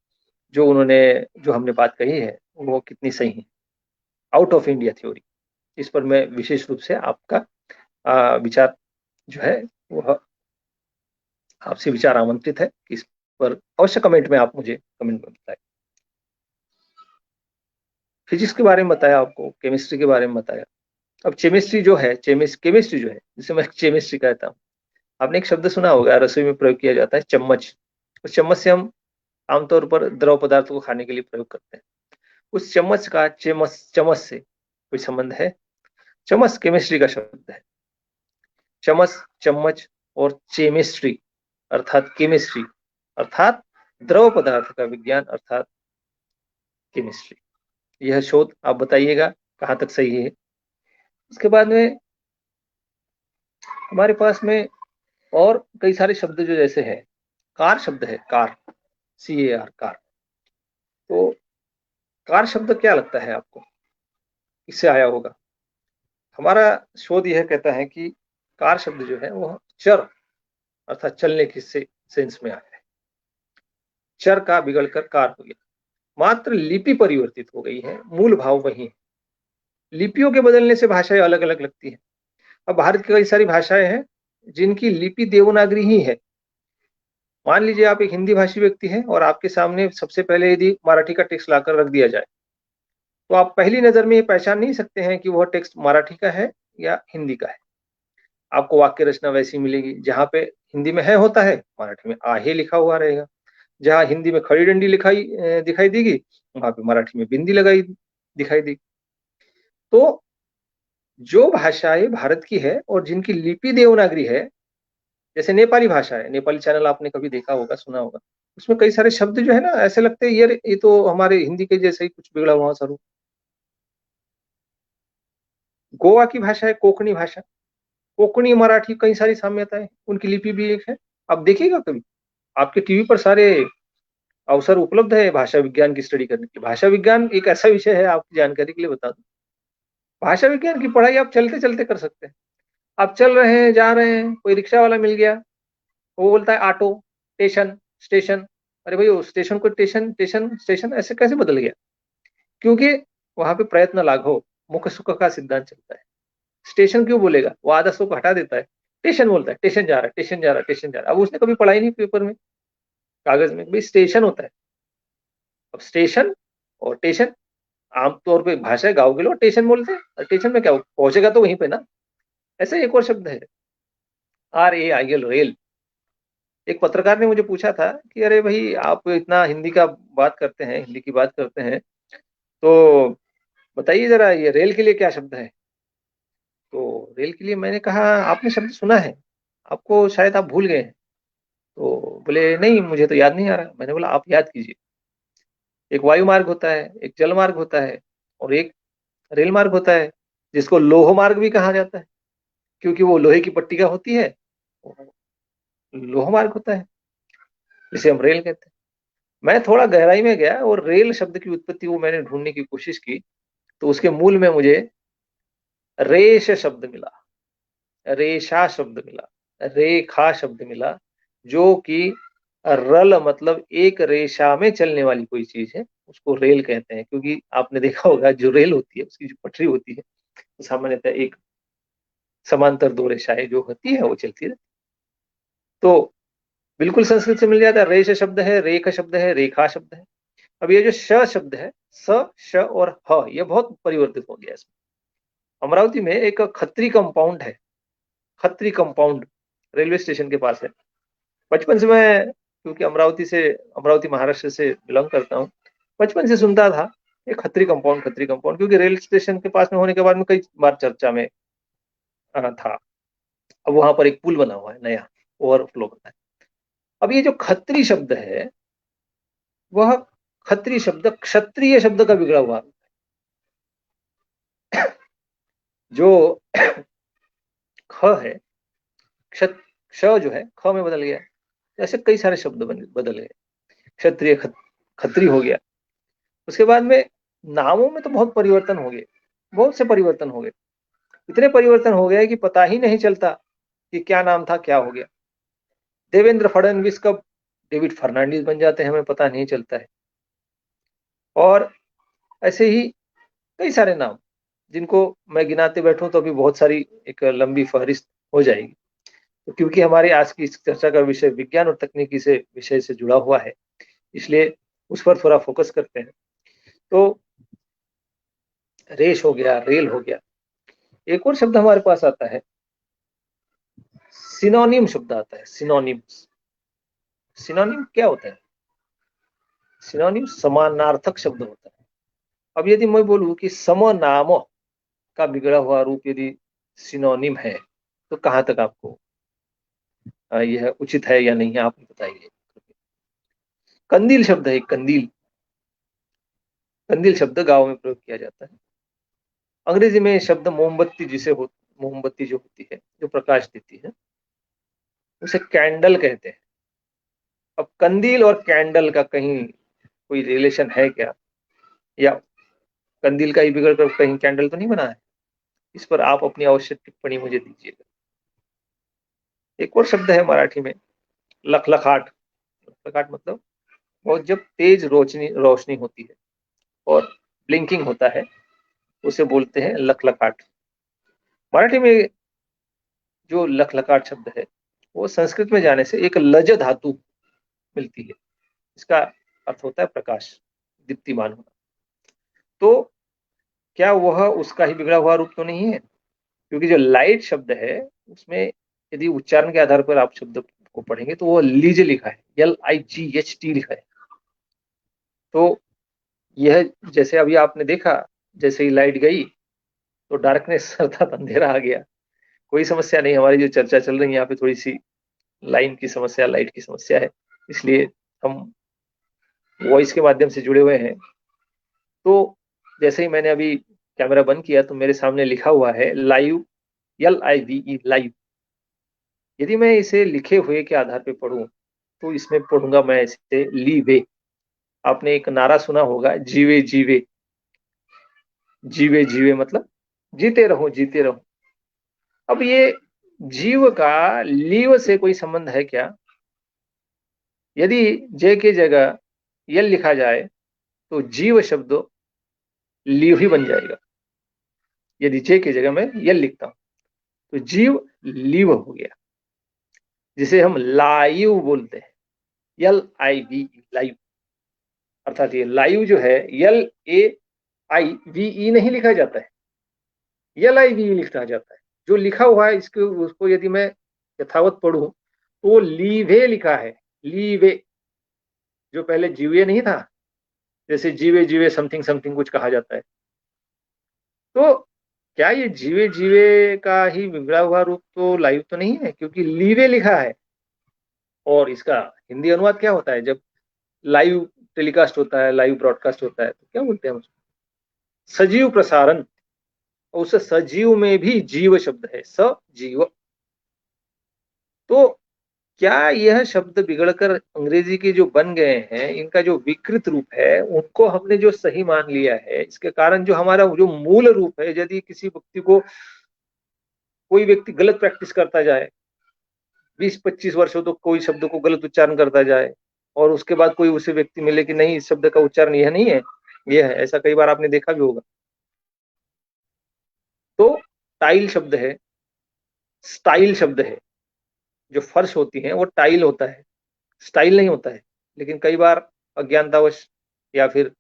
जो उन्होंने जो हमने बात कही है वो कितनी सही है। आउट ऑफ इंडिया थ्योरी, इस पर मैं विशेष रूप से आपका विचार जो है वह आपसे विचार आमंत्रित है कि इस पर अवश्य कमेंट में आप मुझे कमेंट में बताएं। फिजिक्स के बारे में बताया आपको, केमिस्ट्री के बारे में बताया। अब केमिस्ट्री जो है, केमिस्ट्री जो है जिसे मैं केमिस्ट्री कहता हूँ, आपने एक शब्द सुना होगा, रसोई में प्रयोग किया जाता है, चम्मच। उस चम्मच से हम आमतौर पर द्रव पदार्थों को खाने के लिए प्रयोग करते हैं। उस चम्मच का चम्मच से कोई संबंध है? चम्मच केमिस्ट्री का शब्द है। चम्मच, चम्मच और चेमिस्ट्री अर्थात केमिस्ट्री अर्थात द्रव पदार्थ का विज्ञान अर्थात केमिस्ट्री। यह शोध आप बताइएगा कहाँ तक सही है। इसके बाद में हमारे पास में और कई सारे शब्द जो जैसे है, कार शब्द है, कार, CAR, कार। तो कार शब्द क्या लगता है आपको, इससे आया होगा? हमारा शोध यह कहता है कि कार शब्द जो है वह चर अर्थात चलने की सेंस में आया है। चर का बिगड़कर कार हो गया, मात्र लिपि परिवर्तित हो गई है, मूल भाव वही है। लिपियों के बदलने से भाषाएं अलग अलग लगती है। अब भारत की कई सारी भाषाएं हैं जिनकी लिपि देवनागरी ही है। मान लीजिए आप एक हिंदी भाषी व्यक्ति हैं और आपके सामने सबसे पहले यदि मराठी का टेक्स्ट लाकर रख दिया जाए, तो आप पहली नजर में ये पहचान नहीं सकते हैं कि वह टेक्स्ट मराठी का है या हिंदी का है। आपको वाक्य रचना वैसी मिलेगी, जहां पे हिंदी में है होता है, मराठी में आहे लिखा हुआ रहेगा। जहां हिंदी में खड़ी डंडी दिखाई देगी, वहां पे मराठी में बिंदी लगाई दिखाई देगी। तो जो भाषाएं भारत की है और जिनकी लिपि देवनागरी है, जैसे नेपाली भाषा है, नेपाली चैनल आपने कभी देखा होगा, सुना होगा, उसमें कई सारे शब्द जो है ना ऐसे लगते हैं यार ये तो हमारे हिंदी के जैसे ही कुछ बिगड़ा हुआ स्वरूप। गोवा की भाषा है कोंकणी भाषा, कोंकणी मराठी कई सारी साम्यताएं, उनकी लिपि भी एक है। आप देखिएगा कभी, आपके टीवी पर सारे अवसर उपलब्ध है भाषा विज्ञान की स्टडी करने की। भाषा विज्ञान एक ऐसा विषय है, आपकी जानकारी के लिए बता दूं, भाषा विज्ञान की पढ़ाई आप चलते चलते कर सकते हैं। आप चल रहे हैं, जा रहे हैं, कोई रिक्शा वाला मिल गया, वो बोलता है ऑटो, स्टेशन, स्टेशन। अरे भाई वो स्टेशन को स्टेशन, स्टेशन स्टेशन ऐसे कैसे बदल गया? क्योंकि वहां पे प्रयत्न लाघव मुख सुख का सिद्धांत चलता है। स्टेशन क्यों बोलेगा, वो आधा सुख हटा देता है, स्टेशन बोलता है, स्टेशन जा रहा है, स्टेशन जा रहा है, स्टेशन जा रहा है। अब उसने कभी पढ़ाई नहीं पेपर में, कागज में, भाई स्टेशन होता है। अब स्टेशन और स्टेशन आमतौर पे भाषा गाँव के लोग स्टेशन बोलते हैं, स्टेशन में क्या पहुंचेगा तो वहीं पे ना। ऐसे एक और शब्द है RAIL, रेल। एक पत्रकार ने मुझे पूछा था कि अरे भाई आप इतना हिंदी का बात करते हैं, हिंदी की बात करते हैं, तो बताइए जरा ये रेल के लिए क्या शब्द है। तो रेल के लिए मैंने कहा आपने शब्द सुना है, आपको शायद आप भूल गए हैं। तो बोले नहीं मुझे तो याद नहीं आ रहा। मैंने बोला आप याद कीजिए, एक वायु मार्ग होता है, एक जल मार्ग होता है और एक रेल मार्ग होता है, जिसको लोह मार्ग भी कहा जाता है क्योंकि वो लोहे की पट्टिका होती है, लोह मार्ग होता है, जिसे हम रेल कहते हैं। मैं थोड़ा गहराई में गया और रेल शब्द की उत्पत्ति वो मैंने ढूंढने की कोशिश की, तो उसके मूल में मुझे रेश शब्द मिला, रेशा शब्द मिला, रेखा शब्द मिला, जो कि रल मतलब एक रेशा में चलने वाली कोई चीज है, उसको रेल कहते हैं। क्योंकि आपने देखा होगा जो रेल होती है उसकी जो पटरी होती है तो सामान्यतः एक समांतर दो रेखाएं जो होती है वो चलती रहती है। तो बिल्कुल संस्कृत से मिल जाता है। रेश शब्द है, रेख शब्द है, रेखा शब्द है। अब ये जो श शब्द है, स श और ह ये बहुत परिवर्तित हो गया इसमें। अमरावती में एक खत्री कंपाउंड है, खत्री कंपाउंड रेलवे स्टेशन के पास है। बचपन से मैं, क्योंकि अमरावती महाराष्ट्र से बिलोंग करता हूँ, बचपन से सुनता था ये खत्री कंपाउंड, खत्री कंपाउंड, क्योंकि रेल स्टेशन के पास में होने के बाद में कई बार चर्चा में था। अब वहां पर एक पुल बना हुआ है नया, ओवरफ्लो बना है। अब ये जो खत्री शब्द है, वह खत्री शब्द क्षत्रिय शब्द का बिगड़ा हुआ जो ख है, क्षत श जो है ख में बदल गया। ऐसे कई सारे शब्द बदल गए, क्षत्रिय खत्री हो गया। उसके बाद में नामों में तो बहुत परिवर्तन हो गए, बहुत से परिवर्तन हो गए। इतने परिवर्तन हो गए कि पता ही नहीं चलता कि क्या नाम था क्या हो गया। देवेंद्र फडणवीस कब डेविड फर्नांडिस बन जाते हैं हमें पता नहीं चलता है। और ऐसे ही कई सारे नाम जिनको मैं गिनाते बैठूं तो अभी बहुत सारी एक लंबी फहरिस्त हो जाएगी। तो क्योंकि हमारे आज की इस चर्चा का विषय विज्ञान और तकनीकी से विषय से जुड़ा हुआ है, इसलिए उस पर थोड़ा फोकस करते हैं। तो रेस हो गया, रेल हो गया। एक और शब्द हमारे पास आता है, सिनोनिम शब्द आता है। सिनोनिम्स, सिनोनिम क्या होता है? सिनोनिम समानार्थक शब्द होता है। अब यदि मैं बोलूं कि समनाम का बिगड़ा हुआ रूप यदि सिनोनिम है, तो कहां तक आपको यह उचित है या नहीं है, आप बताइए। कंदील शब्द है, कंदील, कंदील शब्द गांव में प्रयोग किया जाता है। अंग्रेजी में शब्द मोमबत्ती, मोमबत्ती जो होती है, जो प्रकाश देती है, उसे कैंडल कहते हैं। अब कंदील और कैंडल का कहीं कोई रिलेशन है क्या, या कंदील का ही बिगड़ कर कहीं कैंडल तो नहीं बना है? इस पर आप अपनी आवश्यक टिप्पणी मुझे दीजिएगा। एक और शब्द है मराठी में, लखलखाट। लखलखाट मतलब बहुत जब तेज रोशनी रोशनी होती है और ब्लिंकिंग होता है, उसे बोलते हैं लखलखाट। मराठी में जो लखलखाट शब्द है, वो संस्कृत में जाने से एक लज धातु मिलती है। इसका अर्थ होता है प्रकाश, दीप्तिमान होना। तो क्या वह उसका ही बिगड़ा हुआ रूप तो नहीं है? क्योंकि जो लाइट शब्द है उसमें यदि उच्चारण के आधार पर आप शब्द को पढ़ेंगे तो वो लीज लिखा है, LIGHT लिखा है। तो यह जैसे अभी आपने देखा, जैसे ही लाइट गई तो डार्कनेस अर्थात अंधेरा आ गया। कोई समस्या नहीं, हमारी जो चर्चा चल रही है यहाँ पे थोड़ी सी लाइन की समस्या, लाइट की समस्या है, इसलिए हम वॉइस के माध्यम से जुड़े हुए हैं। तो जैसे ही मैंने अभी कैमरा बंद किया तो मेरे सामने लिखा हुआ है लाइव, LIVE, लाइव। यदि मैं इसे लिखे हुए के आधार पे पढ़ूं तो इसमें पढ़ूंगा मैं इसे लीवे। आपने एक नारा सुना होगा, जीवे जीवे, जीवे जीवे मतलब जीते रहो जीते रहो। अब ये जीव का लीव से कोई संबंध है क्या? यदि जे की जगह यल लिखा जाए तो जीव शब्द लीव ही बन जाएगा। यदि जे की जगह मैं यल लिखता हूं तो जीव लीव हो गया, जिसे हम लाइव बोलते हैं, LIVE, लाइव। अर्थात ये लाइव जो है LAIVE नहीं लिखा जाता है, LIVE लिखा जाता है। जो लिखा हुआ है इसको उसको यदि मैं यथावत पढ़ूं तो लीवे लिखा है, लीवे, जो पहले जीवे नहीं था, जैसे जीवे जीवे समथिंग समथिंग कुछ कहा जाता है। तो क्या ये जीवे जीवे का ही बिगड़ा हुआ रूप तो लाइव तो नहीं है, क्योंकि लीवे लिखा है। और इसका हिंदी अनुवाद क्या होता है जब लाइव टेलीकास्ट होता है, लाइव ब्रॉडकास्ट होता है, तो क्या बोलते हैं उसको? सजीव प्रसारण। उस सजीव में भी जीव शब्द है, सजीव। तो क्या यह शब्द बिगड़कर अंग्रेजी के जो बन गए हैं, इनका जो विकृत रूप है, उनको हमने जो सही मान लिया है, इसके कारण जो हमारा जो मूल रूप है, यदि किसी व्यक्ति को, कोई व्यक्ति गलत प्रैक्टिस करता जाए, 20-25 वर्षों तो कोई शब्द को गलत उच्चारण करता जाए, और उसके बाद कोई उसे व्यक्ति मिले कि नहीं, इस शब्द का उच्चारण यह नहीं है, यह है, ऐसा कई बार आपने देखा भी होगा। तो टाइल शब्द है, स्टाइल शब्द है। जो फर्श होती है वो टाइल होता है, स्टाइल नहीं होता है। लेकिन कई बार अज्ञानतावश या फिर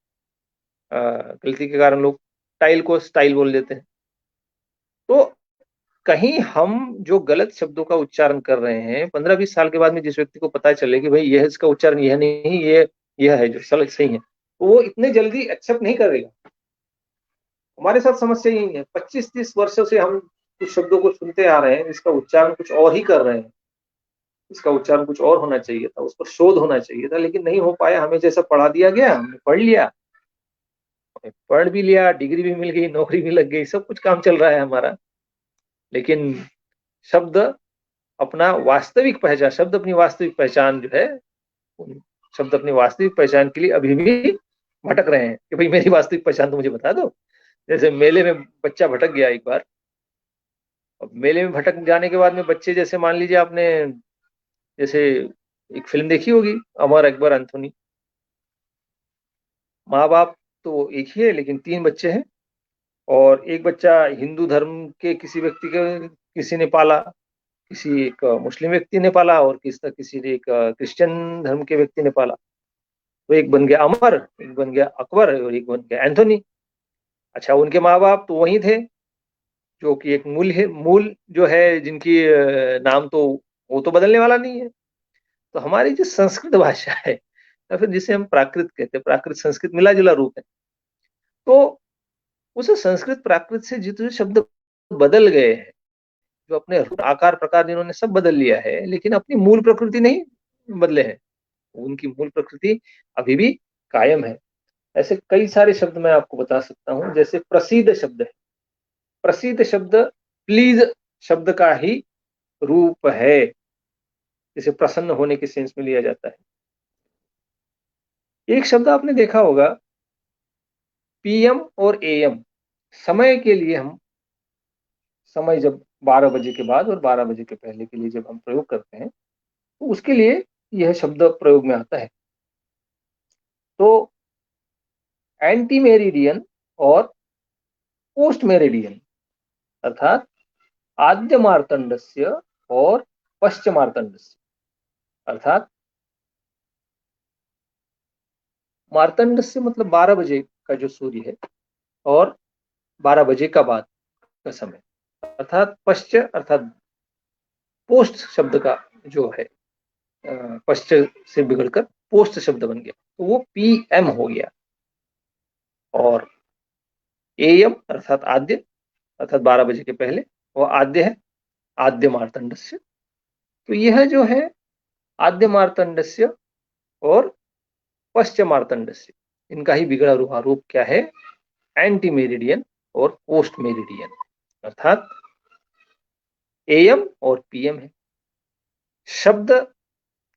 गलती के कारण लोग टाइल को स्टाइल बोल देते हैं। तो कहीं हम जो गलत शब्दों का उच्चारण कर रहे हैं, 15-20 साल के बाद में जिस व्यक्ति को पता चले कि भाई यह इसका उच्चारण यह नहीं, यह है जो सही है, तो वो इतने जल्दी एक्सेप्ट नहीं करेगा। हमारे साथ समस्या यही है, 25-30 वर्षों से हम कुछ शब्दों को सुनते आ रहे हैं, इसका उच्चारण कुछ और ही कर रहे हैं, इसका उच्चारण कुछ और होना चाहिए था, उस पर शोध होना चाहिए था, लेकिन नहीं हो पाया। हमें जैसा पढ़ा दिया गया, हमने पढ़ लिया, पढ़ भी लिया, डिग्री भी मिल गई, नौकरी भी लग गई, सब कुछ काम चल रहा है हमारा। लेकिन शब्द अपना वास्तविक पहचान, शब्द अपनी वास्तविक पहचान जो है, शब्द अपनी वास्तविक पहचान के लिए अभी भी भटक रहे हैं कि भाई मेरी वास्तविक पहचान तो मुझे बता दो। जैसे मेले में बच्चा भटक गया एक बार, अब मेले में भटक जाने के बाद में बच्चे, जैसे मान लीजिए आपने जैसे एक फिल्म देखी होगी, अमर अकबर एंथोनी। माँ बाप तो एक ही है, लेकिन 3 बच्चे हैं, और एक बच्चा हिंदू धर्म के किसी व्यक्ति के किसी ने पाला, किसी एक मुस्लिम व्यक्ति ने पाला, और किसी ने एक क्रिश्चियन धर्म के व्यक्ति ने पाला। तो एक बन गया अमर, एक बन गया अकबर, और एक बन गया एंथोनी। अच्छा, उनके माँ बाप तो वही थे, जो कि एक मूल है, मूल जो है जिनकी नाम तो वो तो बदलने वाला नहीं है। तो हमारी जो संस्कृत भाषा है, या फिर जिसे हम प्राकृत कहते हैं, प्राकृत संस्कृत मिला जुला रूप है, तो उस संस्कृत प्राकृत से जितने शब्द बदल गए हैं, जो अपने आकार प्रकार इन्होंने सब बदल लिया है, लेकिन अपनी मूल प्रकृति नहीं बदले हैं। उनकी मूल प्रकृति अभी भी कायम है। ऐसे कई सारे शब्द मैं आपको बता सकता हूं, जैसे प्रसिद्ध शब्द है। प्रसिद्ध शब्द प्लीज शब्द का ही रूप है, जिसे प्रसन्न होने के सेंस में लिया जाता है। एक शब्द आपने देखा होगा, पीएम और एएम, समय के लिए हम, समय जब 12 बजे के बाद और 12 बजे के पहले के लिए जब हम प्रयोग करते हैं, तो उसके लिए यह शब्द प्रयोग में आता है। तो एंटी मेरिडियन और पोस्ट मेरिडियन, अर्थात आद्य मार्तंडस्य और पश्चिम मार्तंडस्य, अर्थात मार्तंडस्य मतलब 12 बजे का जो सूर्य है, और 12 बजे का बाद का समय, अर्थात पश्चिम, अर्थात पोस्ट शब्द का जो है, पश्चिम से बिगड़कर पोस्ट शब्द बन गया, तो वो पीएम हो गया। और एएम अर्थात आद्य, अर्थात 12 बजे के पहले, वो आद्य है, आद्य मार्तंडस्य। तो यह जो है आद्य मार्तंडस्य और पश्चिम मार्तंडस्य, इनका ही बिगड़ा हुआ रूप क्या है? एंटी मेरिडियन और पोस्ट मेरिडियन, अर्थात एएम और पीएम है। शब्द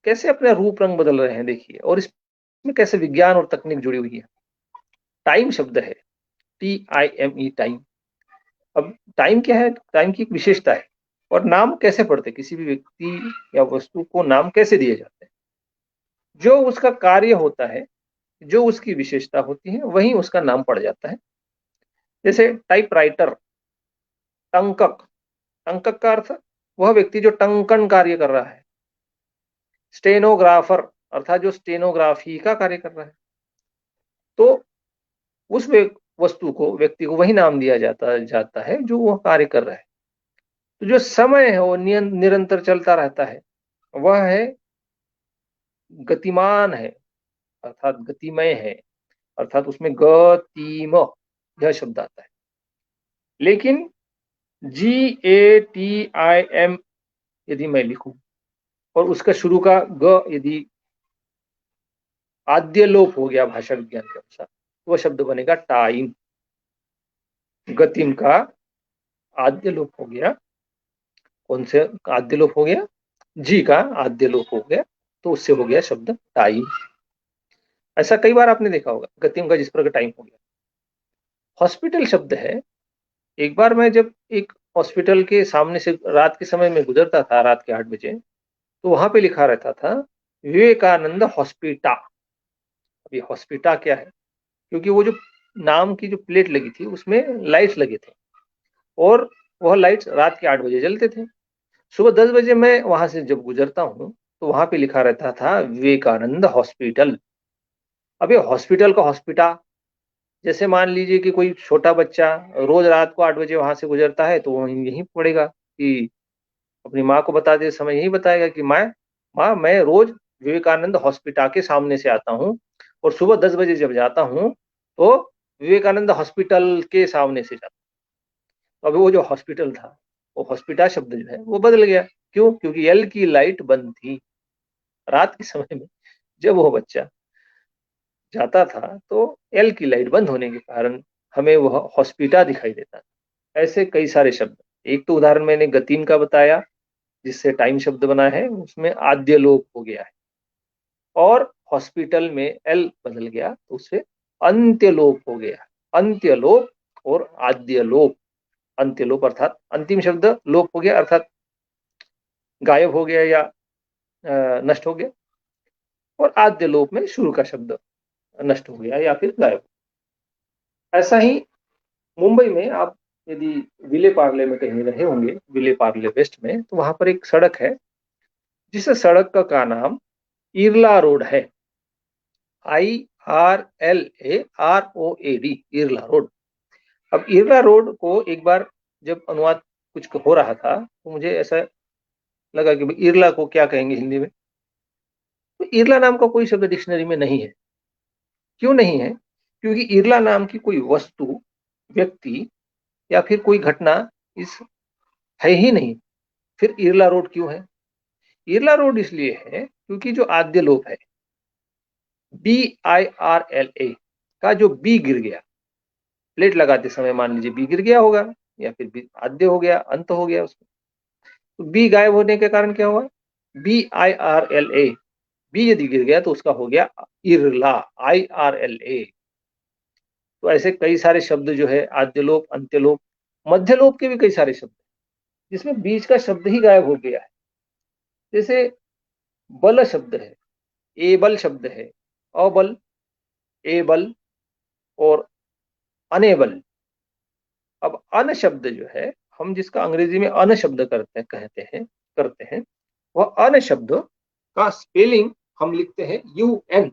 कैसे अपना रूप रंग बदल रहे हैं देखिए, और इसमें कैसे विज्ञान और तकनीक जुड़ी हुई है। टाइम शब्द है, TIME, टाइम। अब टाइम क्या है? टाइम की एक विशेषता है। और नाम कैसे पड़ते, किसी भी व्यक्ति या वस्तु को नाम कैसे दिए जाते हैं? जो उसका कार्य होता है, जो उसकी विशेषता होती है, वही उसका नाम पड़ जाता है। जैसे टाइपराइटर, टंकक, टंकक का अर्थ वह व्यक्ति जो टंकन कार्य कर रहा है। स्टेनोग्राफर, अर्थात जो स्टेनोग्राफी का कार्य कर रहा है। तो उस वस्तु को, व्यक्ति को वही नाम दिया जाता है जो वह कार्य कर रहा है। तो जो समय है वो निरंतर चलता रहता है, वह है गतिमान है, अर्थात गतिमय है, अर्थात उसमें गतिम यह शब्द आता है। लेकिन GATIM यदि मैं लिखूं और उसका शुरू का ग यदि आद्य लोप हो गया भाषा विज्ञान के अनुसार, वह शब्द बनेगा टाइम। गतिम का आद्य लोप हो गया, कौन से आद्य लोप हो गया? जी का आद्य लोप हो गया, तो उससे हो गया शब्द टाइम। ऐसा कई बार आपने देखा होगा, गतिम का जिस पर टाइम हो गया। हॉस्पिटल शब्द है, एक बार मैं जब एक हॉस्पिटल के सामने से रात के समय में गुजरता था, रात के 8 बजे, तो वहां पे लिखा रहता था विवेकानंद हॉस्पिटा। अभी हॉस्पिटा क्या है? क्योंकि वो जो नाम की जो प्लेट लगी थी उसमें लाइट्स लगे थे, और वह लाइट्स रात के 8 बजे जलते थे। सुबह 10 बजे मैं वहां से जब गुजरता हूँ तो वहां पे लिखा रहता था विवेकानंद हॉस्पिटल। अब ये हॉस्पिटल का हॉस्पिटा, जैसे मान लीजिए कि कोई छोटा बच्चा रोज रात को 8 बजे वहां से गुजरता है, तो वो यही पढ़ेगा कि अपनी माँ को बताते समय यही बताएगा कि माँ मैं रोज विवेकानंद हॉस्पिटल के सामने से आता हूँ, और सुबह 10 बजे जब जाता हूँ तो विवेकानंद हॉस्पिटल के सामने से जाता हूँ। अभी वो जो हॉस्पिटल था, वो हॉस्पिटल शब्द जो है वो बदल गया। क्यों? क्योंकि एल की लाइट बंद थी रात के समय में। जब वो बच्चा जाता था तो एल की लाइट बंद होने के कारण हमें वह हॉस्पिटल दिखाई देता था। ऐसे कई सारे शब्द, एक तो उदाहरण मैंने गतिम का बताया जिससे टाइम शब्द बना है, उसमें आद्य लोप हो गया है, और हॉस्पिटल में एल बदल गया तो उससे अंत्य लोप हो गया। अंत्य लोप और आद्य लोप। अंत्य लोप अर्थात अंतिम शब्द लोप हो गया, अर्थात गायब हो गया या नष्ट हो गया, और आद्य लोप में शुरू का शब्द नष्ट हो गया या फिर गायब। ऐसा ही मुंबई में आप यदि विले पार्ले में कहीं रहे होंगे, विले पार्ले वेस्ट में, तो वहां पर एक सड़क है जिस सड़क का नाम इरला रोड है। IRLAROAD, Irla road. अब इरला रोड को एक बार जब अनुवाद कुछ हो रहा था तो मुझे ऐसा लगा कि इरला को क्या कहेंगे हिंदी में, तो इरला नाम का कोई शब्द डिक्शनरी में नहीं है। क्यों नहीं है? क्योंकि इरला नाम की कोई वस्तु, व्यक्ति या फिर कोई घटना इस है ही नहीं। फिर इरला रोड क्यों है? इरला रोड इसलिए है क्योंकि जो आद्य लोप है BIRLA का, जो बी गिर गया प्लेट लगाते समय, मान लीजिए बी गिर गया होगा या फिर बी आद्य हो गया, अंत हो गया उसमें, तो बी गायब होने के कारण क्या हुआ? BIRLA, बी यदि गिर गया तो उसका हो गया इरला, IRLA। तो ऐसे कई सारे शब्द जो है, आद्यलोप, अंत्यलोप, मध्यलोप के भी कई सारे शब्द जिसमें बीच का शब्द ही गायब हो गया है। जैसे बल शब्द है, एबल शब्द है, अबल, एबल और अनेबल। अब अन शब्द जो है, हम जिसका अंग्रेजी में अन शब्द करते हैं, वह अन शब्द का स्पेलिंग हम लिखते हैं UN।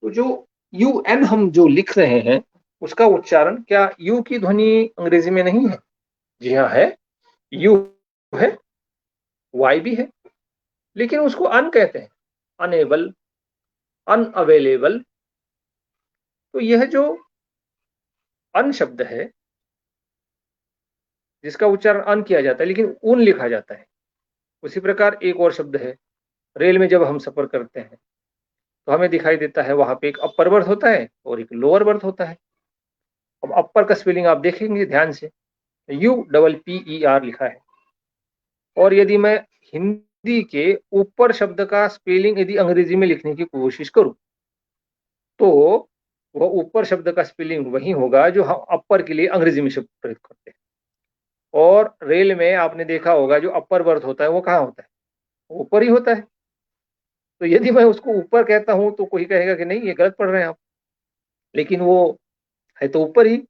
तो जो UN हम जो लिख रहे हैं उसका उच्चारण क्या यू की ध्वनि अंग्रेजी में नहीं है? जी हाँ है, यू है, वाई भी है, लेकिन उसको अन कहते हैं, अनेबल, अनअवेलेबल। तो यह जो अन शब्द है जिसका उच्चारण अन किया जाता है लेकिन उन लिखा जाता है, उसी प्रकार एक और शब्द है, रेल में जब हम सफर करते हैं तो हमें दिखाई देता है वहां पे एक अपर बर्थ होता है और एक लोअर बर्थ होता है। अब अपर का स्पेलिंग आप देखेंगे ध्यान से, UPPER लिखा है। और यदि मैं हिंदी के ऊपर शब्द का स्पेलिंग यदि अंग्रेजी में लिखने की कोशिश करूं तो वह ऊपर शब्द का स्पेलिंग वही होगा जो हम अपर के लिए अंग्रेजी में शब्द प्रयोग करते हैं। और रेल में आपने देखा होगा जो अपर बर्थ होता है वो कहाँ होता है? ऊपर ही होता है। तो यदि मैं उसको ऊपर कहता हूं तो कोई कहेगा कि नहीं ये गलत पढ़ रहे हैं आप, लेकिन वो है तो ऊपर ही,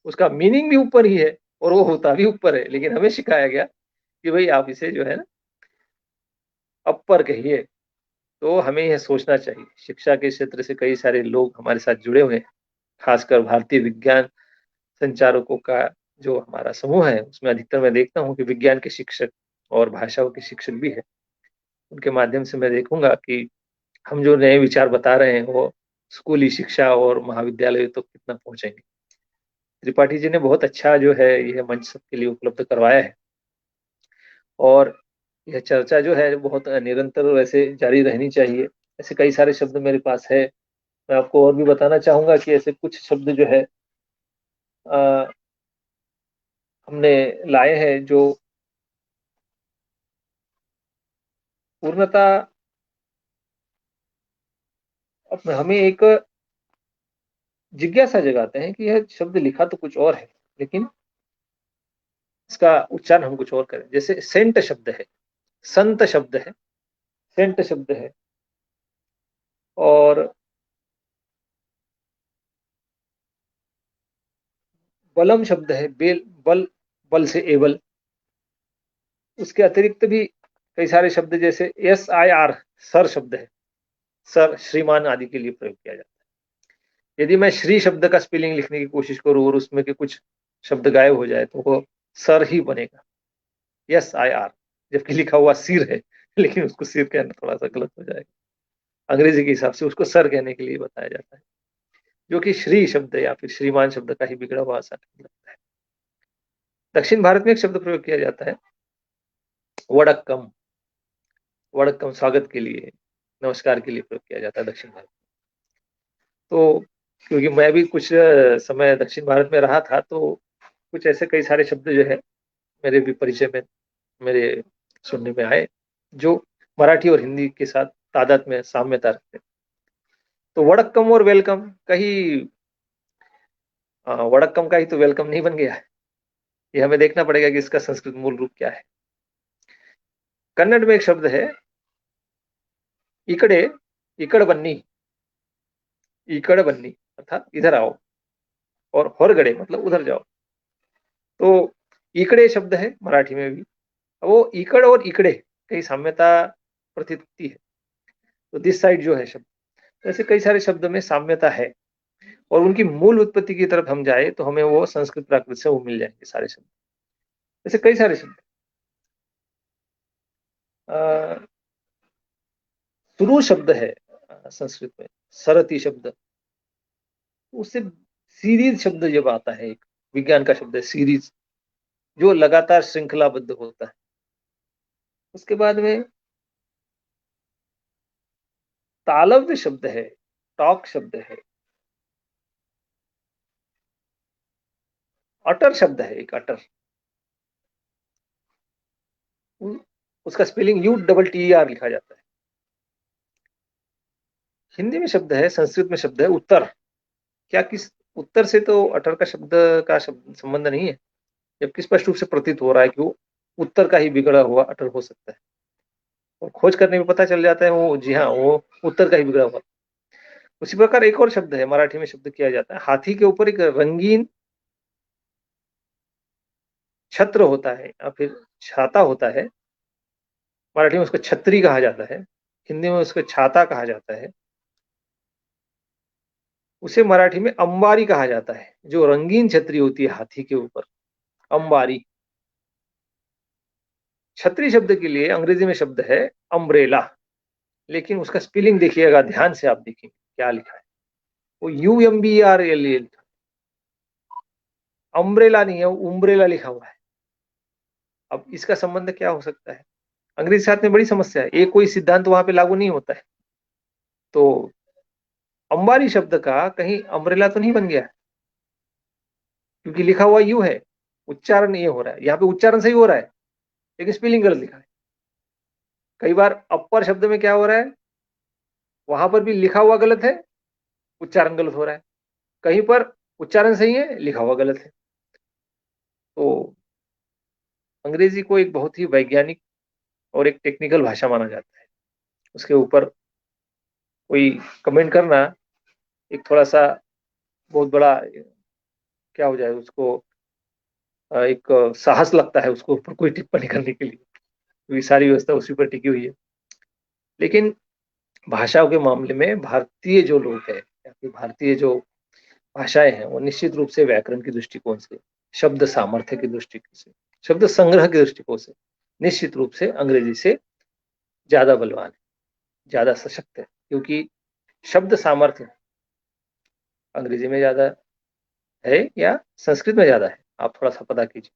उसका मीनिंग भी ऊपर ही है और वो होता भी ऊपर है, लेकिन हमें सिखाया गया कि भाई आप इसे जो है ना अपर कहिए। तो हमें यह सोचना चाहिए, शिक्षा के क्षेत्र से कई सारे लोग हमारे साथ जुड़े हुए हैं, खासकर भारतीय विज्ञान संचारकों का जो हमारा समूह है उसमें अधिकतर मैं देखता हूँ कि विज्ञान के शिक्षक और भाषाओं के शिक्षक भी है। उनके माध्यम से मैं देखूंगा कि हम जो नए विचार बता रहे हैं वो स्कूली शिक्षा और महाविद्यालय तो कितना पहुंचेंगे। त्रिपाठी जी ने बहुत अच्छा जो है यह मंच सबके लिए उपलब्ध करवाया है, और यह चर्चा जो है बहुत निरंतर वैसे जारी रहनी चाहिए। ऐसे कई सारे शब्द मेरे पास है, मैं आपको और भी बताना चाहूंगा कि ऐसे कुछ शब्द जो है हमने लाए हैं जो पूर्णतः हमें एक जिज्ञासा जगाते हैं कि यह शब्द लिखा तो कुछ और है, लेकिन इसका उच्चारण हम कुछ और करें। जैसे सेंट शब्द है, संत शब्द है, सेंट शब्द है, और बलम शब्द है, बेल बल, बल से एबल। उसके अतिरिक्त भी कई सारे शब्द, जैसे SIR, सर शब्द है, सर, श्रीमान आदि के लिए प्रयोग किया जाता है। यदि मैं श्री शब्द का स्पेलिंग लिखने की कोशिश करूं और उसमें के कुछ शब्द गायब हो जाए तो वो सर ही बनेगा, SIR, जबकि लिखा हुआ सिर है, लेकिन उसको सिर कहना थोड़ा सा गलत हो जाएगा। अंग्रेजी के हिसाब से उसको सर कहने के लिए बताया जाता है, जो कि श्री शब्द या फिर श्रीमान शब्द का ही बिगड़ा हुआ सा लगता है। दक्षिण भारत में एक शब्द प्रयोग किया जाता है, वड़क्कम। वड़क्कम स्वागत के लिए, नमस्कार के लिए प्रयोग किया जाता है दक्षिण भारत में। तो क्योंकि मैं भी कुछ समय दक्षिण भारत में रहा था, तो कुछ ऐसे कई सारे शब्द जो है मेरे भी परिचय में, मेरे सुनने में आए, जो मराठी और हिंदी के साथ तादाद में साम्यता रखते हैं। तो वड़क्कम और वेलकम का ही, वड़क्कम का ही तो वेलकम नहीं बन गया है। ये हमें देखना पड़ेगा कि इसका संस्कृत मूल रूप क्या है। कन्नड़ में एक शब्द है इकड़े, इकड़ बन्नी, इकड़ बन्नी अर्थात इधर आओ, और होरगड़े मतलब उधर जाओ। तो इकड़े शब्द है मराठी में भी, वो इकड़ और इकड़े कई साम्यता प्रतीत होती है। तो दिस साइड जो है शब्द, ऐसे कई सारे शब्द में साम्यता है, और उनकी मूल उत्पत्ति की तरफ हम जाए तो हमें वो संस्कृत प्राकृत से वो मिल जाएंगे सारे शब्द। ऐसे कई सारे शब्द। शुरू शब्द है संस्कृत में, सरति शब्द, उससे सीरीज शब्द जब आता है, एक विज्ञान का शब्द है सीरीज, जो लगातार श्रृंखलाबद्ध होता है। उसके बाद में तालव्य शब्द है, टॉक शब्द है, अटर शब्द है एक, अटर, उसका स्पेलिंग UTTER लिखा जाता है। हिंदी में शब्द है, संस्कृत में शब्द है उत्तर। क्या किस उत्तर से तो अटर का शब्द का संबंध नहीं है, जबकि स्पष्ट रूप से प्रतीत हो रहा है कि वो उत्तर का ही बिगड़ा हुआ अटर हो सकता है, और खोज करने में पता चल जाता है वो, जी हाँ, वो उत्तर का ही बिगड़ा हुआ। उसी प्रकार एक और शब्द है मराठी में, शब्द किया जाता है, हाथी के ऊपर एक रंगीन छत्र होता है या फिर छाता होता है। मराठी में उसको छतरी कहा जाता है, हिंदी में उसको छाता कहा जाता है। उसे मराठी में अंबारी कहा जाता है, जो रंगीन छतरी होती है हाथी के ऊपर, अंबारी। छतरी शब्द के लिए अंग्रेजी में शब्द है अम्ब्रेला, लेकिन उसका स्पेलिंग देखिएगा, ध्यान से आप देखेंगे क्या लिखा है, वो UMBRLA लिखा, अम्ब्रेला नहीं है, वो उम्ब्रेला लिखा हुआ है। अब इसका संबंध क्या हो सकता है? अंग्रेजी साथ में बड़ी समस्या है, एक कोई सिद्धांत वहां पे लागू नहीं होता है। तो अंबारी शब्द का कहीं अम्ब्रेला तो नहीं बन गया, क्योंकि लिखा हुआ यू है, उच्चारण ये हो रहा है, यहाँ पे उच्चारण सही हो रहा है, लेकिन स्पेलिंग गलत लिखा है। कई बार अपर शब्द में क्या हो रहा है, वहां पर भी लिखा हुआ गलत है, उच्चारण गलत हो रहा है। कहीं पर उच्चारण सही है, लिखा हुआ गलत है। तो अंग्रेजी को एक बहुत ही वैज्ञानिक और एक टेक्निकल भाषा माना जाता है। उसके ऊपर कोई कमेंट करना एक थोड़ा सा बहुत बड़ा क्या हो जाए, उसको एक साहस लगता है उसको ऊपर कोई टिप्पणी करने के लिए, क्योंकि सारी व्यवस्था उसी पर टिकी हुई है। लेकिन भाषाओं के मामले में भारतीय जो लोग हैं या फिर भारतीय जो भाषाएं हैं, वो निश्चित रूप से व्याकरण के दृष्टिकोण से शब्द सामर्थ्य की दृष्टि से, शब्द संग्रह के दृष्टिकोण से निश्चित रूप से अंग्रेजी से ज्यादा बलवान है, ज्यादा सशक्त है, क्योंकि शब्द सामर्थ्य अंग्रेजी में ज्यादा है या संस्कृत में ज्यादा है, आप थोड़ा सा पता कीजिए।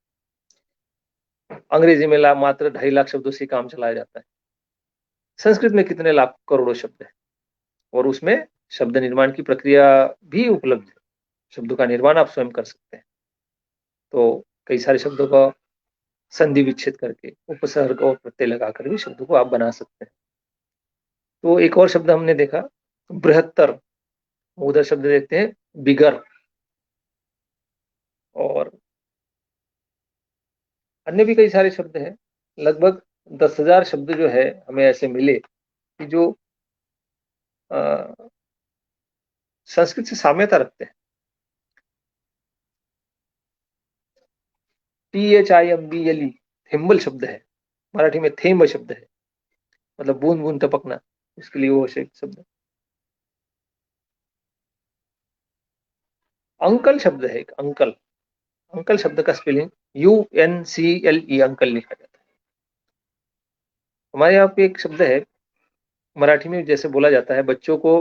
अंग्रेजी में मात्र 2.5 लाख शब्दों से काम चलाया जाता है, संस्कृत में कितने लाख करोड़ों शब्द है, और उसमें शब्द निर्माण की प्रक्रिया भी उपलब्ध है, शब्दों का निर्माण आप स्वयं कर सकते हैं। तो कई सारे शब्दों का संधि विच्छेद करके उपसर्ग और प्रत्यय लगाकर भी शब्दों को आप बना सकते हैं। तो एक और शब्द हमने देखा बृहत्तर, उधर शब्द देखते हैं बिगर, और अन्य भी कई सारे शब्द हैं। लगभग 10,000 शब्द जो है हमें ऐसे मिले कि जो संस्कृत से साम्यता रखते हैं। THIMBLE थिम्बल शब्द है, मराठी में थेम्ब शब्द है, मतलब बूंद बूंद टपकना, इसके लिए वो शब्द है। अंकल शब्द है एक, अंकल, अंकल शब्द का स्पेलिंग UNCLE, अंकल लिखा जाता है। हमारे यहाँ पे एक शब्द है मराठी में, जैसे बोला जाता है बच्चों को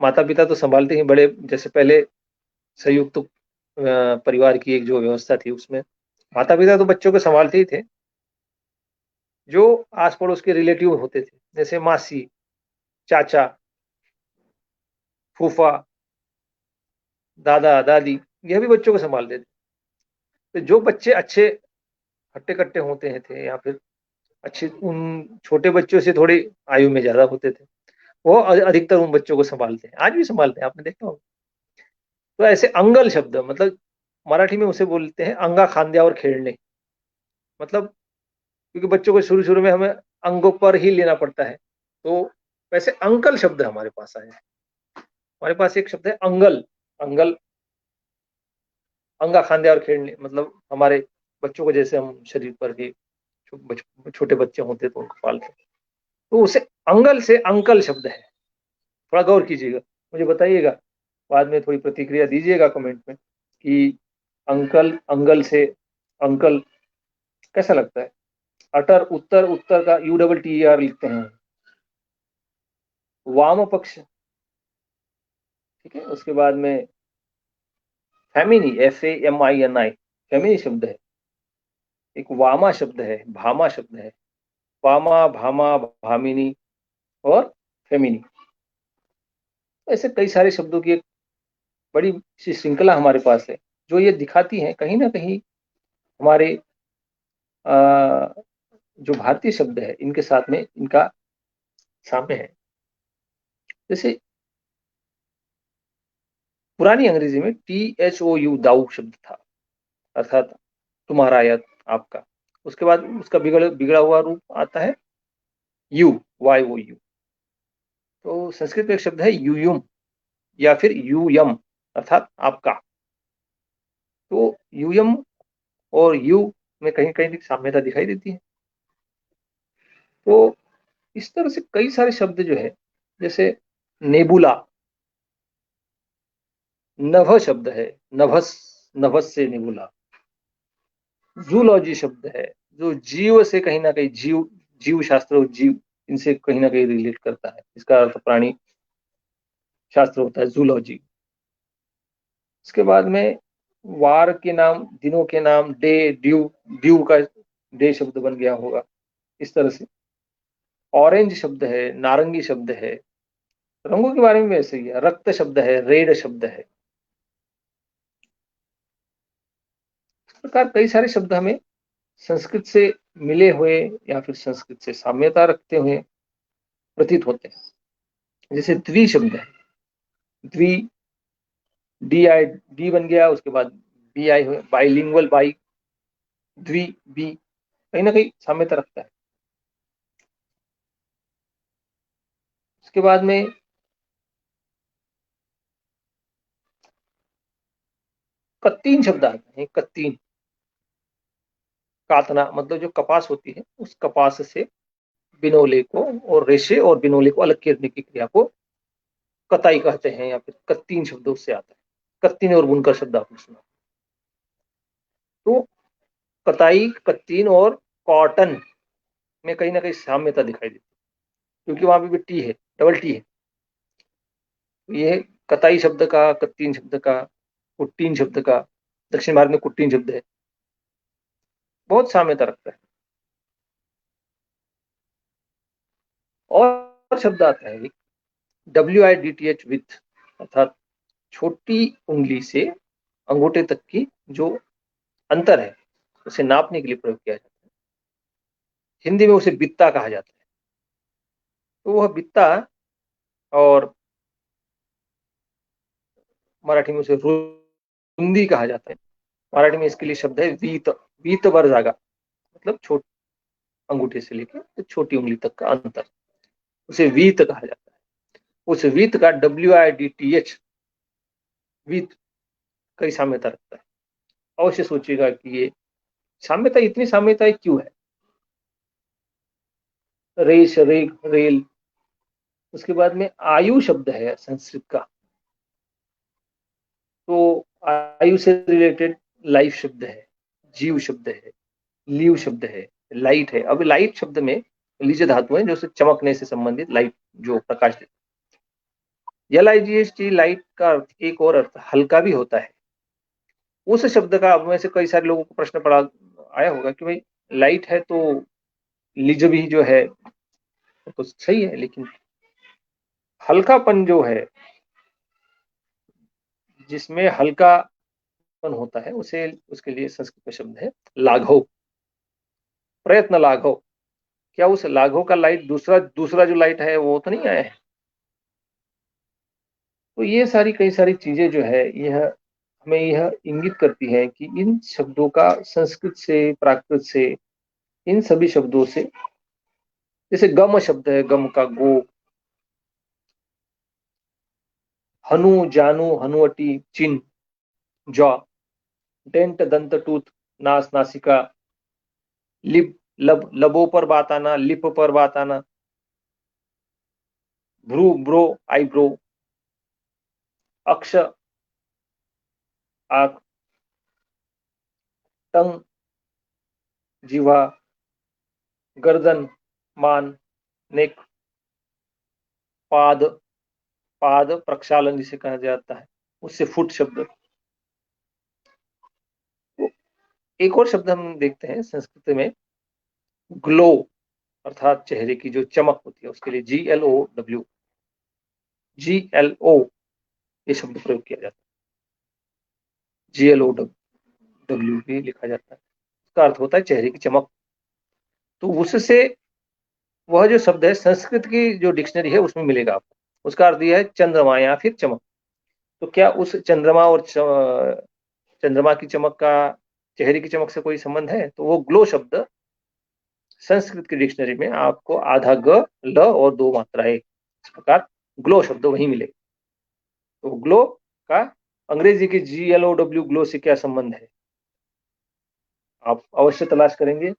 माता पिता तो संभालते ही, बड़े जैसे पहले संयुक्त परिवार की एक जो व्यवस्था थी उसमें माता पिता तो बच्चों को संभालते ही थे, जो आस पड़ोस के रिलेटिव होते थे जैसे मासी, चाचा, फूफा, दादा, दादी, यह भी बच्चों को संभालते थे। तो जो बच्चे अच्छे हट्टे कट्टे होते हैं थे, या फिर अच्छे उन छोटे बच्चों से थोड़ी आयु में ज्यादा होते थे, वो अधिकतर उन बच्चों को संभालते हैं, आज भी संभालते हैं, आपने देखा होगा। तो ऐसे अंगल शब्द, मतलब मराठी में उसे बोलते हैं अंगा खांद्या और खेलने, मतलब क्योंकि बच्चों को शुरू शुरू में हमें अंगों पर ही लेना पड़ता है, तो वैसे अंकल शब्द हमारे पास आए हैं। हमारे पास एक शब्द है अंगल, अंगल, अंगा खांद्या और खेलने, मतलब हमारे बच्चों को जैसे हम शरीर पर भी छोटे बच्चे होते तो उनको पालते, तो उसे अंगल से अंकल शब्द है। थोड़ा गौर कीजिएगा, मुझे बताइएगा, बाद में थोड़ी प्रतिक्रिया दीजिएगा कमेंट में कि अंकल, अंगल से अंकल कैसा लगता है। अटर, उत्तर, उत्तर का UTTER लिखते हैं। वाम पक्ष, ठीक है। उसके बाद में फेमिनी, FAMINI, फेमिनी शब्द है। एक वामा शब्द है, भामा शब्द है, वामा, भामा, भामिनी और फेमिनी। ऐसे कई सारे शब्दों की एक बड़ी सी श्रृंखला हमारे पास है, जो ये दिखाती है कहीं ना कहीं हमारे जो भारतीय शब्द है इनके साथ में इनका साम्य है। जैसे पुरानी अंग्रेजी में THOU, दाऊ शब्द था, अर्थात तुम्हारा या आपका। उसके बाद उसका बिगड़ा बिगड़ा हुआ रूप आता है YOU। तो संस्कृत में एक शब्द है यूयुम या फिर यूयम, अर्थात आपका। तो यूयम और यू में कहीं कहीं साम्यता दिखाई देती है। तो इस तरह से कई सारे शब्द जो है, जैसे नेबुला, नभ शब्द है, नभस, नभस से नेबुला। जूलॉजी शब्द है, जो जीव से कहीं ना कहीं, जीव, जीव शास्त्र, जीव, इनसे कहीं ना कहीं रिलेट करता है, इसका अर्थ प्राणी शास्त्र होता है जूलॉजी। इसके बाद में वार के नाम, दिनों के नाम, डे, ड्यू, ड्यू का डे शब्द बन गया होगा इस तरह से। ऑरेंज शब्द है, नारंगी शब्द है, रंगों के बारे में ऐसे ही है। रक्त शब्द है, रेड शब्द है। इस प्रकार कई सारे शब्द हमें संस्कृत से मिले हुए या फिर संस्कृत से साम्यता रखते हुए प्रतीत होते हैं। जैसे द्वि शब्द है, द्वि, डी बन गया, उसके बाद BI हुए, बाइलिंगुअल, बाई, द्वि, बी, कहीं ना कहीं साम्यता रखता है। उसके बाद में कत्तीन शब्द आते हैं, कत्तीन, कातना, मतलब जो कपास होती है उस कपास से बिनोले को, और रेशे और बिनोले को अलग करने की क्रिया को कताई कहते हैं, या फिर कत्तीन शब्द उससे आता है। कत्तीन और बुनकर शब्द आपने सुना। तो कताई, कत्तीन और कॉटन में कहीं ना कहीं साम्यता दिखाई देती है, क्योंकि वहां पे भी टी है, डबल टी है। ये कताई शब्द का, कत्तीन शब्द का, कुट्टीन शब्द का, दक्षिण भारत में कुट्टीन शब्द है, बहुत साम्यता रखता है। और शब्द आता है WIDTH विथ, अर्थात छोटी उंगली से अंगूठे तक की जो अंतर है उसे नापने के लिए प्रयोग किया जाता है। हिंदी में उसे बित्ता कहा जाता है। तो वह बित्ता, और मराठी में उसे रुंदी कहा जाता है। मराठी में इसके लिए शब्द है वीत, वीत वर जागा, मतलब छोटी अंगूठे से लेकर तो छोटी उंगली तक का अंतर, उसे वीत कहा जाता है। उस वीत का WIDTH वीत कई साम्यता रखता है। अवश्य सोचिएगा कि ये साम्यता, इतनी साम्यता क्यों है। रेश, रेग, रेल। उसके बाद में आयु शब्द है संस्कृत का, तो आयु से रिलेटेड लाइफ शब्द है, जीव शब्द है, लीव शब्द है, लाइट है। अब लाइट शब्द में लीज धातु है जो से चमकने से संबंधित, लाइट जो प्रकाश देता है। LIGHT लाइट का एक और अर्थ हल्का भी होता है। उस शब्द का अब में से कई सारे लोगों को प्रश्न पड़ा आया होगा कि भाई लाइट है तो लिज भी जो है तो सही है, लेकिन हल्कापन जो है, जिसमें हल्कापन होता है, उसे, उसके लिए संस्कृत में शब्द है लाघव, प्रयत्न लाघव। क्या उस लाघव का लाइट दूसरा दूसरा जो लाइट है वो तो नहीं आया है। तो ये सारी कई सारी चीजें जो है, यह हमें यह इंगित करती है कि इन शब्दों का संस्कृत से, प्राकृत से, इन सभी शब्दों से, जैसे गम शब्द है, गम का गो, हनु, जानू, हनुवटी, चिन्ह, जॉ, डेंट, दंत, टूथ, नास, नासिका, लिप, लब, लबों पर बात आना, लिप पर बात आना, भ्रू, ब्रो, आईब्रो, अक्ष, आंख, टंग, जीवा, गर्दन, मान, नेक, पाद, पाद प्रक्षालन जिसे कहा जाता है, उससे फुट शब्द। तो एक और शब्द हम देखते हैं संस्कृत में, ग्लो, अर्थात चेहरे की जो चमक होती है, उसके लिए GLOW, GLO ये शब्द प्रयोग किया जाता है। GLOW भी लिखा जाता है, उसका अर्थ होता है चेहरे की चमक। तो उससे वह जो शब्द है संस्कृत की जो डिक्शनरी है उसमें मिलेगा आपको। उसका अर्थ यह है चंद्रमा या फिर चमक। तो क्या उस चंद्रमा और चंद्रमा की चमक का चेहरे की चमक से कोई संबंध है? तो वो ग्लो शब्द संस्कृत की डिक्शनरी में आपको आधा ग, ल और दो मात्राएं, इस प्रकार ग्लो शब्द वही मिलेगा। तो ग्लो का अंग्रेजी की GLOW, ग्लो से क्या संबंध है, आप अवश्य तलाश करेंगे।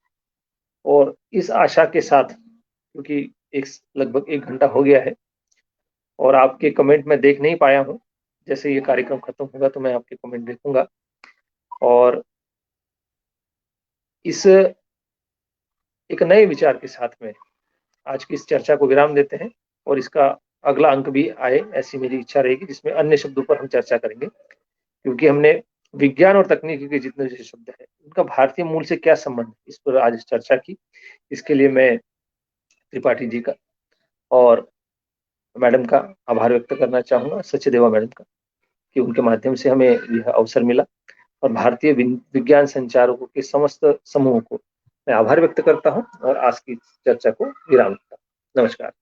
और इस आशा के साथ, क्योंकि एक लगभग 1 घंटा हो गया है और आपके कमेंट में देख नहीं पाया हूं, जैसे ये कार्यक्रम खत्म होगा तो मैं आपके कमेंट देखूंगा। और इस एक नए विचार के साथ में आज की इस चर्चा को विराम देते हैं, और इसका अगला अंक भी आए ऐसी मेरी इच्छा रहेगी, जिसमें अन्य शब्दों पर हम चर्चा करेंगे। क्योंकि हमने विज्ञान और तकनीकी के जितने भी शब्द हैं उनका भारतीय मूल से क्या संबंध है, इस पर आज चर्चा की। इसके लिए मैं त्रिपाठी जी का और मैडम का आभार व्यक्त करना चाहूंगा, सचदेवा मैडम का, कि उनके माध्यम से हमें यह अवसर मिला। और भारतीय विज्ञान संचारकों के समस्त समूह को मैं आभार व्यक्त करता हूं और आज की चर्चा को विराम देता हूं। नमस्कार।